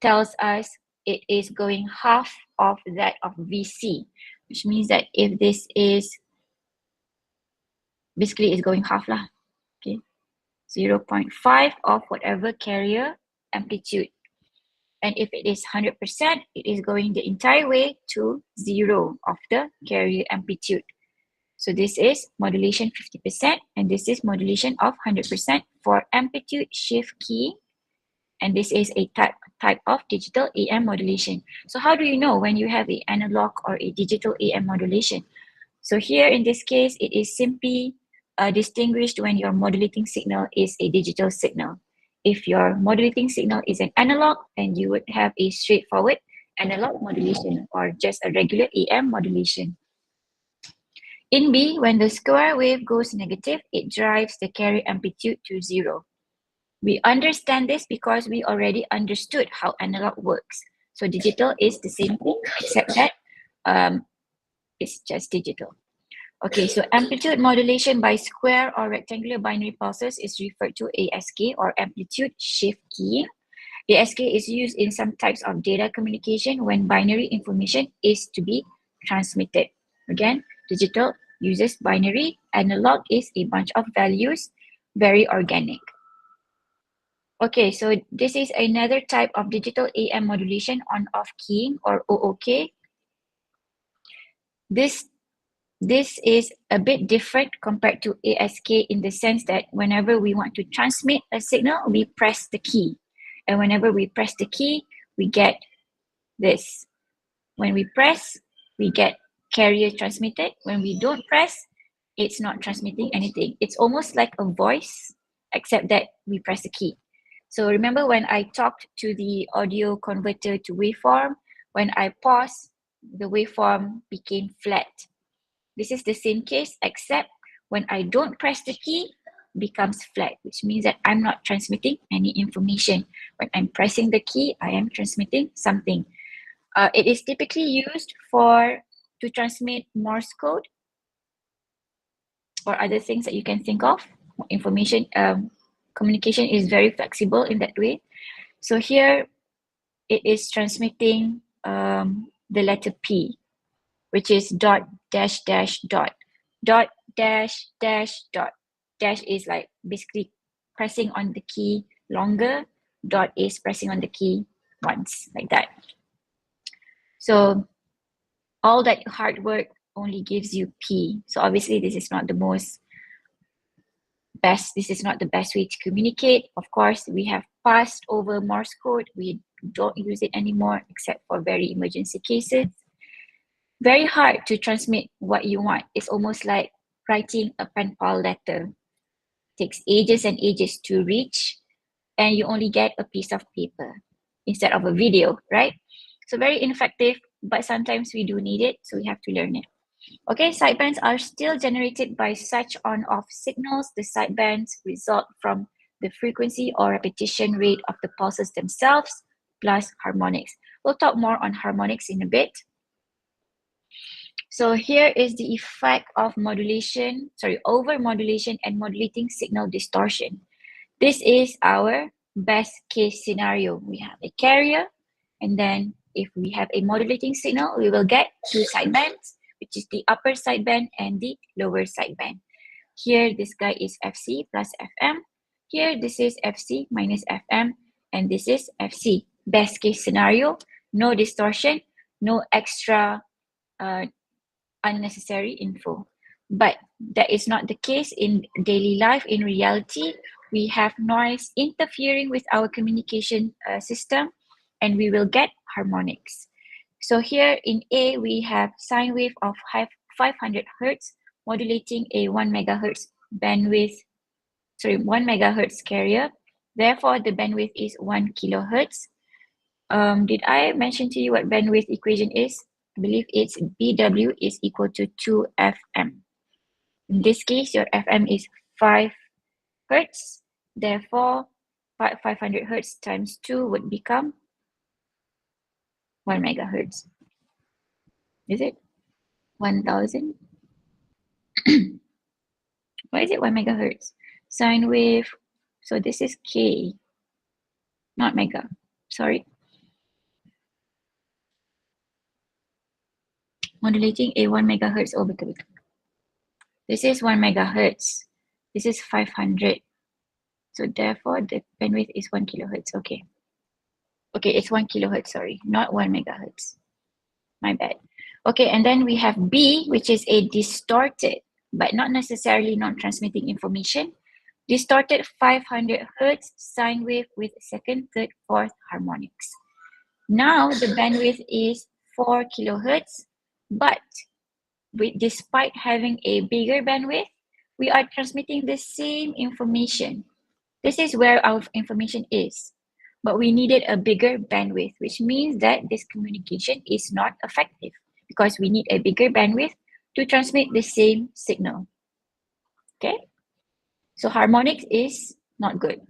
tells us it is going half of that of VC, which means that if this is, basically it's going half lah, okay? 0.5 of whatever carrier amplitude. And if it is 100%, it is going the entire way to 0 of the carrier amplitude. So this is modulation 50%, and this is modulation of 100% for amplitude shift keying. And this is a type of digital AM modulation. So how do you know when you have an analog or a digital AM modulation? So here in this case, it is simply distinguished when your modulating signal is a digital signal. If your modulating signal is an analog, then you would have a straightforward analog modulation or just a regular AM modulation. In B, when the square wave goes negative, it drives the carrier amplitude to 0. We understand this because we already understood how analog works. So digital is the same thing, except that it's just digital. Okay, so amplitude modulation by square or rectangular binary pulses is referred to ASK or amplitude shift keying. ASK is used in some types of data communication when binary information is to be transmitted. Again, digital uses binary, analog is a bunch of values, very organic. Okay, so this is another type of digital AM modulation on-off keying or OOK. This is a bit different compared to ASK in the sense that whenever we want to transmit a signal, we press the key. And whenever we press the key, we get this. When we press, we get carrier transmitted. When we don't press, it's not transmitting anything. It's almost like a voice, except that we press the key. So remember when I talked to the audio converter to waveform, when I paused, the waveform became flat. This is the same case, except when I don't press the key, it becomes flat, which means that I'm not transmitting any information. When I'm pressing the key, I am transmitting something. It is typically used to transmit Morse code or other things that you can think of. Information, communication is very flexible in that way. So here, it is transmitting the letter P, which is dot, dash, dash, dot. Dot, dash, dash, dot. Dash is like basically pressing on the key longer. Dot is pressing on the key once, like that. So all that hard work only gives you P. So obviously this is not the best way to communicate. Of course, we have passed over Morse code. We don't use it anymore except for very emergency cases. Very hard to transmit what you want. It's almost like writing a pen pal letter. It takes ages and ages to reach, and you only get a piece of paper instead of a video, right? So very ineffective, but sometimes we do need it, so we have to learn it. Okay, sidebands are still generated by such on-off signals. The sidebands result from the frequency or repetition rate of the pulses themselves plus harmonics. We'll talk more on harmonics in a bit. So here is the effect of over-modulation and modulating signal distortion. This is our best case scenario. We have a carrier, and then if we have a modulating signal, we will get two sidebands, which is the upper sideband and the lower sideband. Here, this guy is FC plus FM. Here, this is FC minus FM, and this is FC. Best case scenario, no distortion, no extra unnecessary info. But that is not the case in daily life. In reality, we have noise interfering with our communication system, and we will get harmonics. So here in A, we have sine wave of 500 hertz modulating a 1 megahertz bandwidth, 1 megahertz carrier. Therefore, the bandwidth is 1 kilohertz. Did I mention to you what bandwidth equation is? I believe it's BW is equal to 2 FM. In this case, your FM is 5 hertz. Therefore, 500 hertz times 2 would become 1 megahertz. Is it 1000? Why is it 1 megahertz? Sine wave. So this is K, not mega. Sorry. Modulating a 1 megahertz. Oh, betul. This is 1 megahertz. This is 500. So therefore, the bandwidth is 1 kilohertz. Okay. Okay, it's 1 kilohertz, sorry, not 1 megahertz. My bad. Okay, and then we have B, which is a distorted, but not necessarily non-transmitting information. Distorted 500 hertz sine wave with second, third, fourth harmonics. Now the bandwidth is 4 kilohertz, but despite having a bigger bandwidth, we are transmitting the same information. This is where our information is, but we needed a bigger bandwidth, which means that this communication is not effective because we need a bigger bandwidth to transmit the same signal. Okay, so harmonics is not good.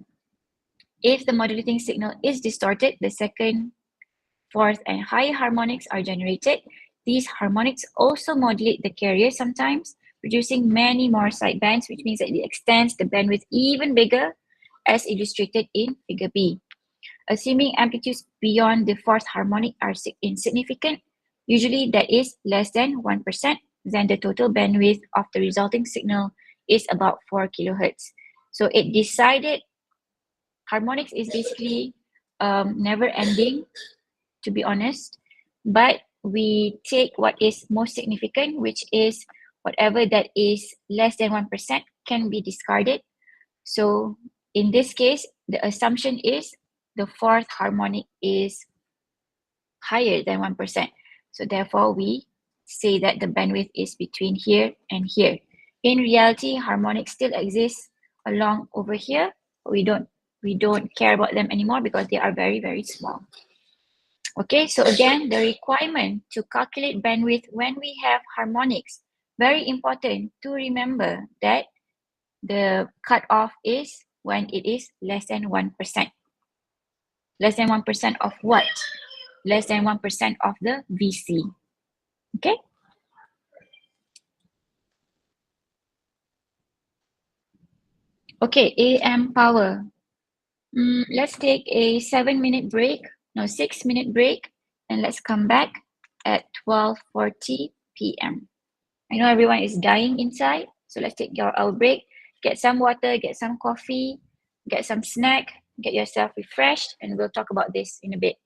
If the modulating signal is distorted, the second, fourth, and higher harmonics are generated. These harmonics also modulate the carrier sometimes, producing many more sidebands, which means that it extends the bandwidth even bigger, as illustrated in figure B. Assuming amplitudes beyond the fourth harmonic are insignificant, usually that is less than 1%, then the total bandwidth of the resulting signal is about 4 kilohertz. So it decided harmonics is basically never ending, to be honest, but we take what is most significant, which is whatever that is less than 1% can be discarded. So in this case, the assumption is the fourth harmonic is higher than 1%. So therefore, we say that the bandwidth is between here and here. In reality, harmonics still exist along over here. But we don't care about them anymore because they are very, very small. Okay, so again, the requirement to calculate bandwidth when we have harmonics, very important to remember that the cutoff is when it is less than 1%. Less than 1% of what? Less than 1% of the VC. Okay? Okay, AM power. Let's take a 7-minute break, no, 6-minute break, and let's come back at 12:40 p.m. I know everyone is dying inside, so let's take our break. Get some water, get some coffee, get some snack, get yourself refreshed, and we'll talk about this in a bit.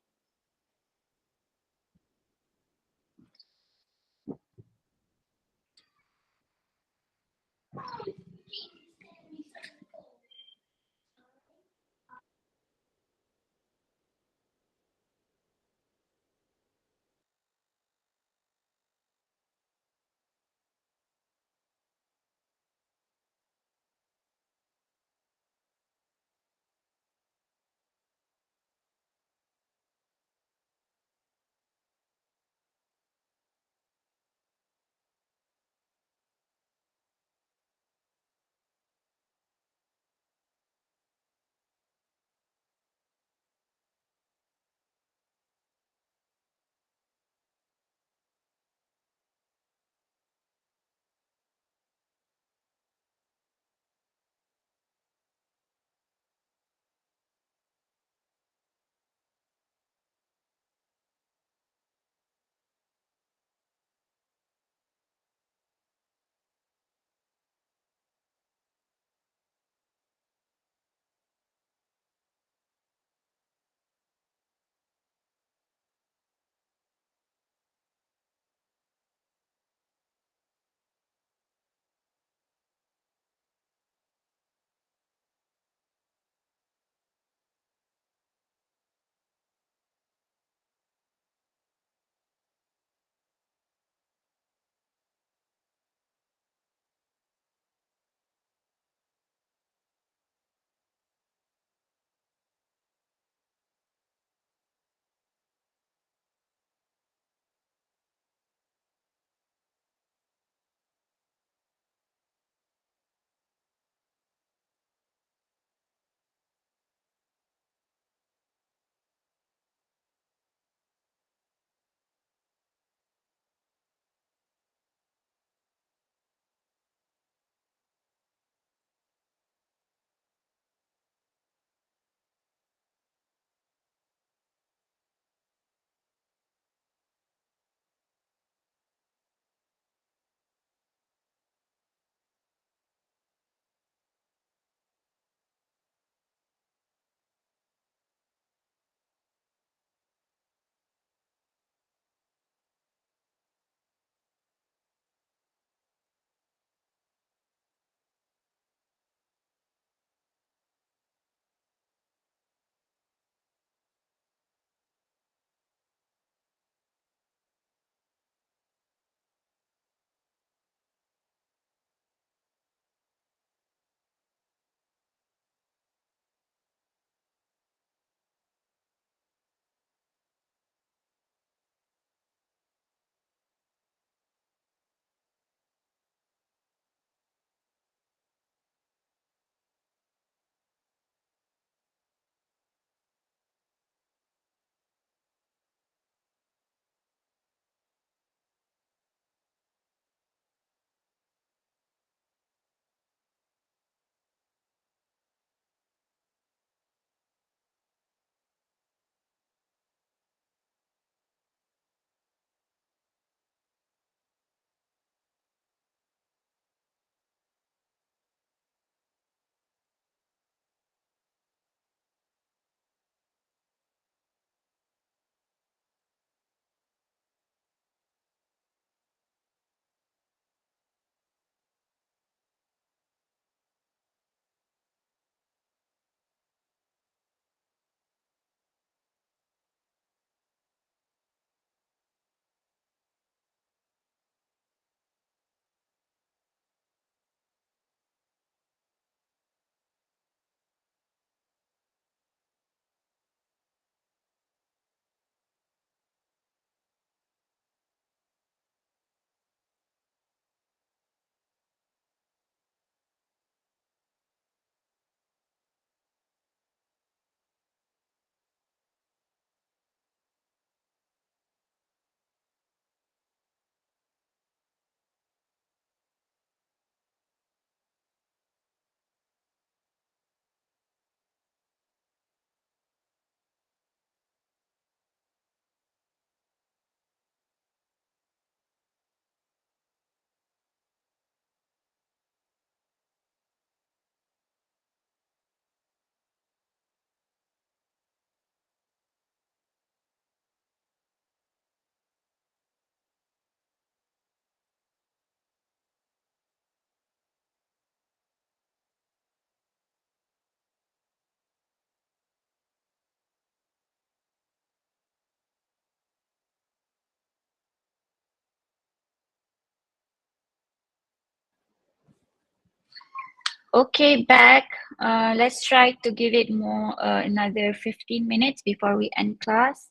Okay, back. Let's try to give it more another 15 minutes before we end class.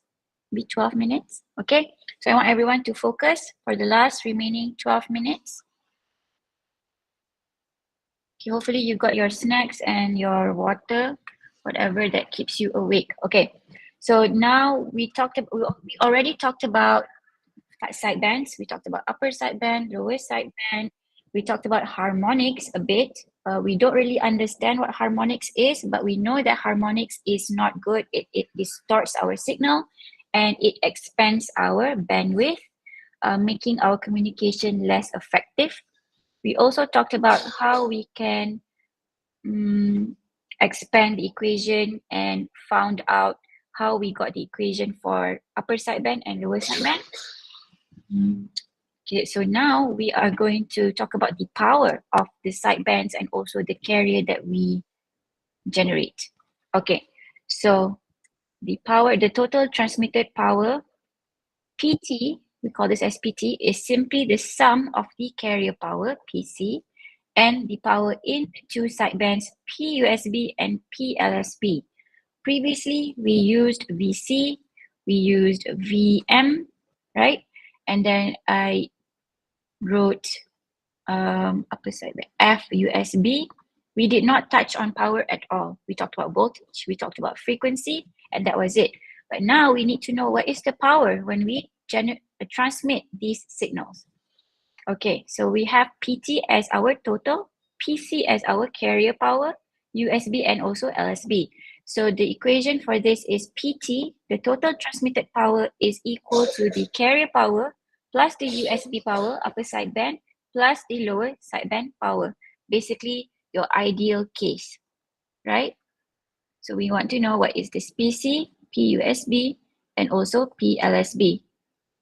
Be 12 minutes. Okay, so I want everyone to focus for the last remaining 12 minutes. Okay, hopefully you got your snacks and your water, whatever that keeps you awake. Okay, so now we already talked about sidebands. We talked about upper sideband, lower sideband. We talked about harmonics a bit. We don't really understand what harmonics is, but we know that harmonics is not good. It distorts our signal and it expands our bandwidth, making our communication less effective. We also talked about how we can expand the equation and found out how we got the equation for upper sideband and lower sideband. Okay, so now we are going to talk about the power of the sidebands and also the carrier that we generate. Okay, so the total transmitted power, PT, we call this as PT, is simply the sum of the carrier power, PC, and the power in the two sidebands, PUSB and PLSB. Previously, we used VC, we used VM, right? And then I wrote upper sideband FUSB. We did not touch on power at all. We talked about voltage, we talked about frequency, and that was it. But now we need to know what is the power when we transmit these signals. Okay, so we have PT as our total, PC as our carrier power, USB and also LSB. So the equation for this is PT, the total transmitted power is equal to the carrier power plus the USB power, upper sideband, plus the lower sideband power. Basically, your ideal case, right? So we want to know what is this PC, PUSB, and also PLSB.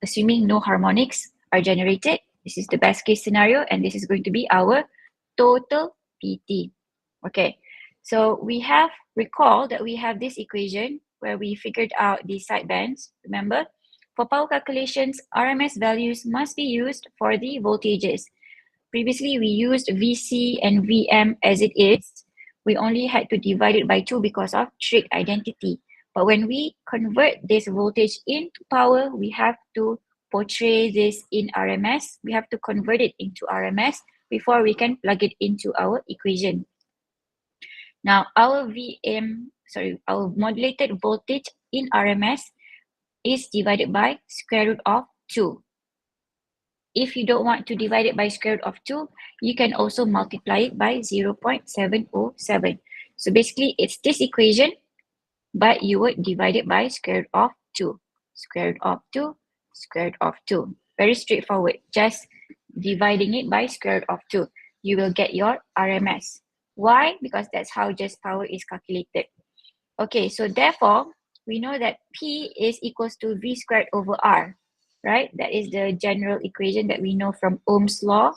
Assuming no harmonics are generated, this is the best case scenario, and this is going to be our total PT. Okay, so recall that we have this equation where we figured out the sidebands. Remember, for power calculations, RMS values must be used for the voltages. Previously, we used VC and VM as it is. We only had to divide it by 2 because of trig identity. But when we convert this voltage into power, we have to portray this in RMS. We have to convert it into RMS before we can plug it into our equation. Now, our modulated voltage in RMS is divided by square root of 2. If you don't want to divide it by square root of 2, you can also multiply it by 0.707. So basically, it's this equation, but you would divide it by square root of 2. Square root of 2, square root of 2. Very straightforward. Just dividing it by square root of 2. You will get your RMS. Why? Because that's how just power is calculated. Okay, so therefore, we know that P is equals to V squared over R, right? That is the general equation that we know from Ohm's law.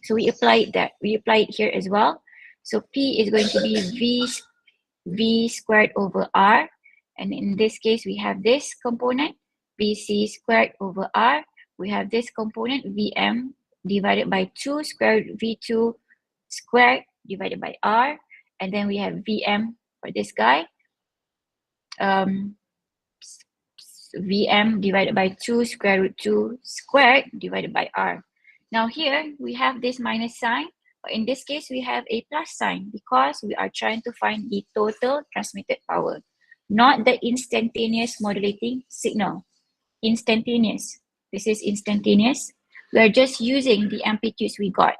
So we apply it here as well. So P is going to be V squared over R. And in this case, we have this component, VC squared over R. We have this component, VM divided by 2 square root V2 squared divided by R. And then we have VM for this guy. VM divided by 2 square root 2 squared divided by R. Now here, we have this minus sign. But in this case, we have a plus sign because we are trying to find the total transmitted power, not the instantaneous modulating signal. Instantaneous. This is instantaneous. We are just using the amplitudes we got.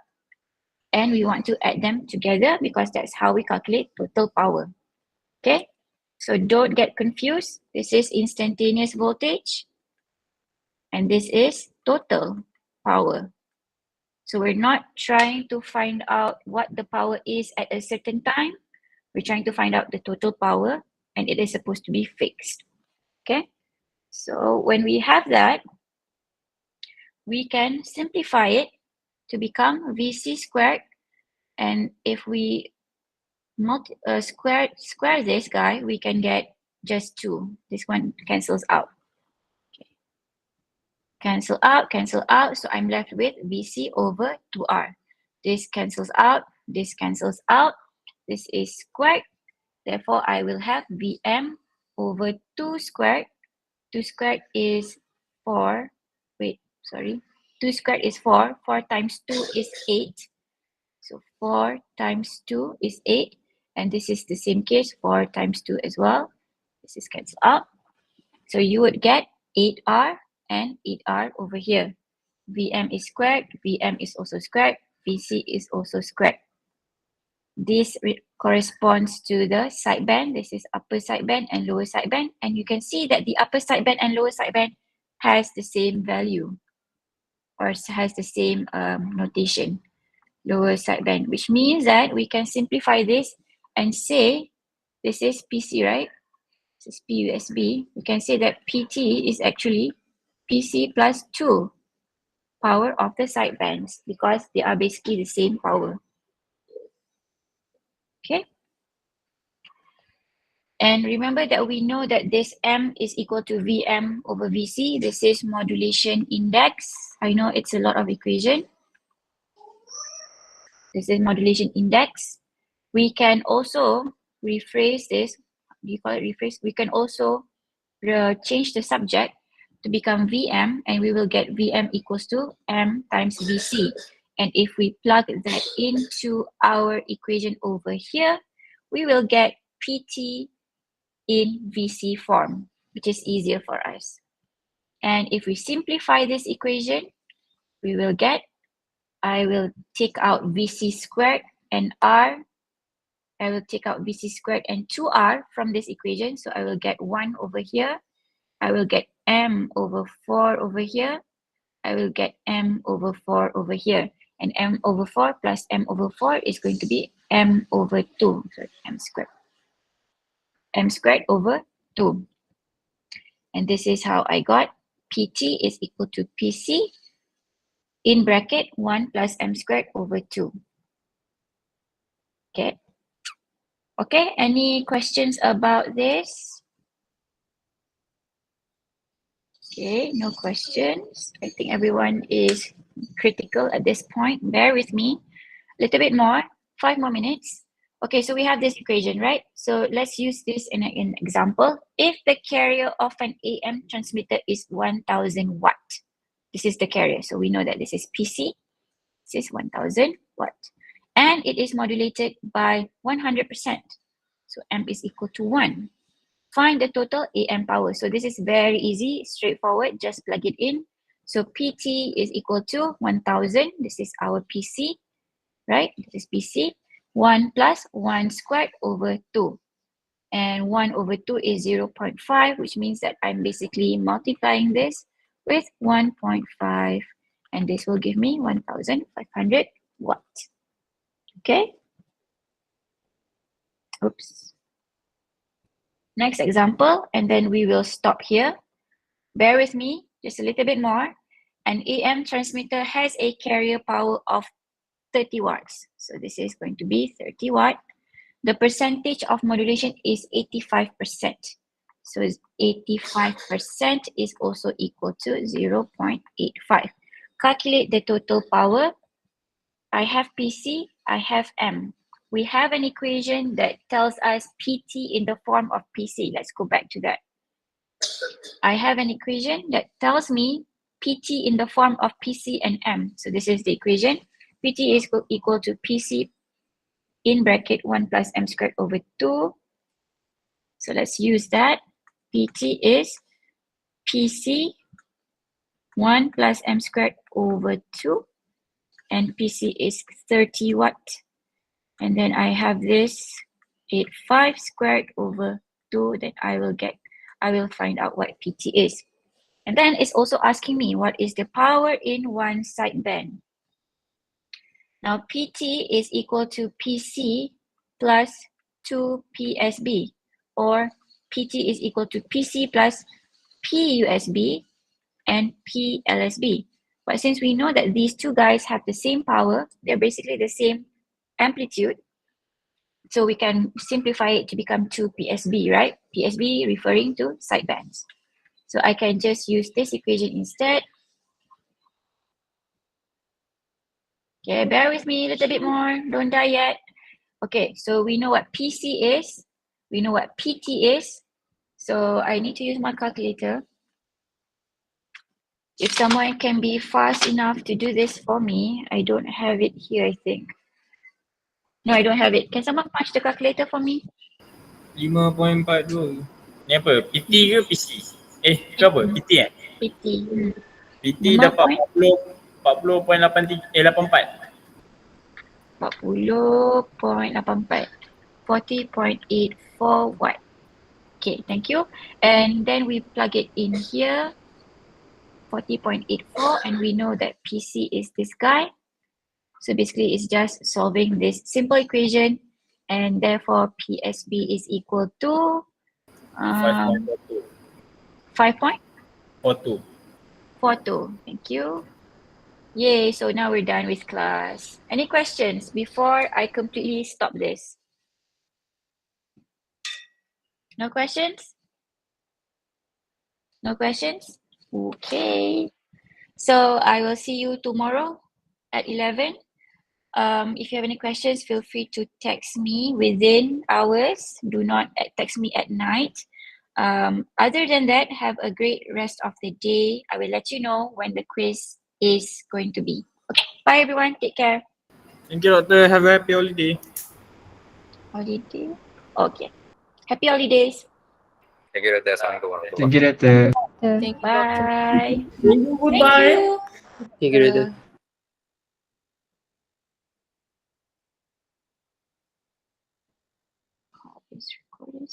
And we want to add them together because that's how we calculate total power. Okay? So don't get confused. This is instantaneous voltage. And this is total power. So we're not trying to find out what the power is at a certain time. We're trying to find out the total power, and it is supposed to be fixed. Okay? So when we have that, we can simplify it to become VC squared. And if we square this guy, we can get just 2. This one cancels out. Okay. Cancel out. So I'm left with VC over 2R. This cancels out. This cancels out. This is squared. Therefore, I will have Vm over 2 squared. 2 squared is 4. Wait, sorry. 2 squared is 4. 4 times 2 is 8. So 4 times 2 is 8. And this is the same case, 4 times 2 as well. This is cancelled out. So you would get 8R and 8R over here. Vm is squared. Vm is also squared. Vc is also squared. This corresponds to the sideband. This is upper sideband and lower sideband. And you can see that the upper sideband and lower sideband has the same value or has the same notation, lower sideband, which means that we can simplify this and say this is PC, right? This is PUSB. We can say that PT is actually PC plus 2 power of the sidebands because they are basically the same power. Okay. And remember that we know that this M is equal to Vm over Vc. This is modulation index. I know it's a lot of equation. This is modulation index. We can also rephrase this. Do you call it rephrase? We can also change the subject to become Vm, and we will get Vm equals to M times Vc. And if we plug that into our equation over here, we will get Pt in Vc form, which is easier for us. And if we simplify this equation, we will get, I will take out Vc squared and R. I will take out Vc squared and 2R from this equation. So I will get 1 over here. I will get M over 4 over here. I will get M over 4 over here. And M over 4 plus M over 4 is going to be M over 2. Sorry, M squared. M squared over 2. And this is how I got PT is equal to PC in bracket 1 plus M squared over 2. Okay. Okay, any questions about this? Okay, no questions. I think everyone is critical at this point. Bear with me a little bit more, 5 more minutes. Okay, so we have this equation, right? So let's use this in an example. If the carrier of an AM transmitter is 1000 watt, this is the carrier. So we know that this is PC, this is 1000 watt. And it is modulated by 100%. So M is equal to 1. Find the total AM power. So this is very easy, straightforward, just plug it in. So PT is equal to 1000. This is our PC, right? This is PC. 1 plus 1 squared over 2. And 1 over 2 is 0.5, which means that I'm basically multiplying this with 1.5. And this will give me 1500 watts. Okay? Oops. Next example, and then we will stop here. Bear with me just a little bit more. An AM transmitter has a carrier power of 30 watts. So this is going to be 30 watt. The percentage of modulation is 85%. So 85% is also equal to 0.85. Calculate the total power. I have PC, I have M. We have an equation that tells us PT in the form of PC. Let's go back to that. I have an equation that tells me PT in the form of PC and M. So this is the equation. PT is equal to PC in bracket 1 plus M squared over 2. So let's use that. PT is PC 1 plus M squared over 2. And PC is 30 watt. And then I have this 85 squared over 2 that I will find out what PT is. And then it's also asking me what is the power in one sideband. Now PT is equal to PC plus 2 PSB, or PT is equal to PC plus PUSB and PLSB. But since we know that these two guys have the same power, they're basically the same amplitude, so we can simplify it to become 2 PSB, right? PSB referring to sidebands. So I can just use this equation instead. Okay, bear with me a little bit more. Don't die yet. Okay, so we know what PC is. We know what PT is. So I need to use my calculator. If someone can be fast enough to do this for me, I don't have it here, I think. No, I don't have it. Can someone punch the calculator for me? 5.42. Ni apa? PT ke PC? Ke apa? PT eh? PT. PT 5 dapat point? 40.84. 40.84. 40.84 watt. Okay, thank you. And then we plug it in here. 40.84, and we know that PC is this guy. So basically it's just solving this simple equation, and therefore PSB is equal to 5.42. 5.42. 42. Thank you. Yay, so now we're done with class. Any questions before I completely stop this? No questions? No questions? Okay. So I will see you tomorrow at 11. If you have any questions, feel free to text me within hours. Do not text me at night. Other than that, have a great rest of the day. I will let you know when the quiz is going to be. Okay, bye everyone. Take care. Thank you, Doctor. Have a happy holiday. Holiday. Okay. Happy holidays. Thank you, Doctor. Assalamualaikum warahmatullahi Thank you, Doctor. Thank you, Doctor. Bye. Goodbye. Thank you. Thank you, Doctor. This recording.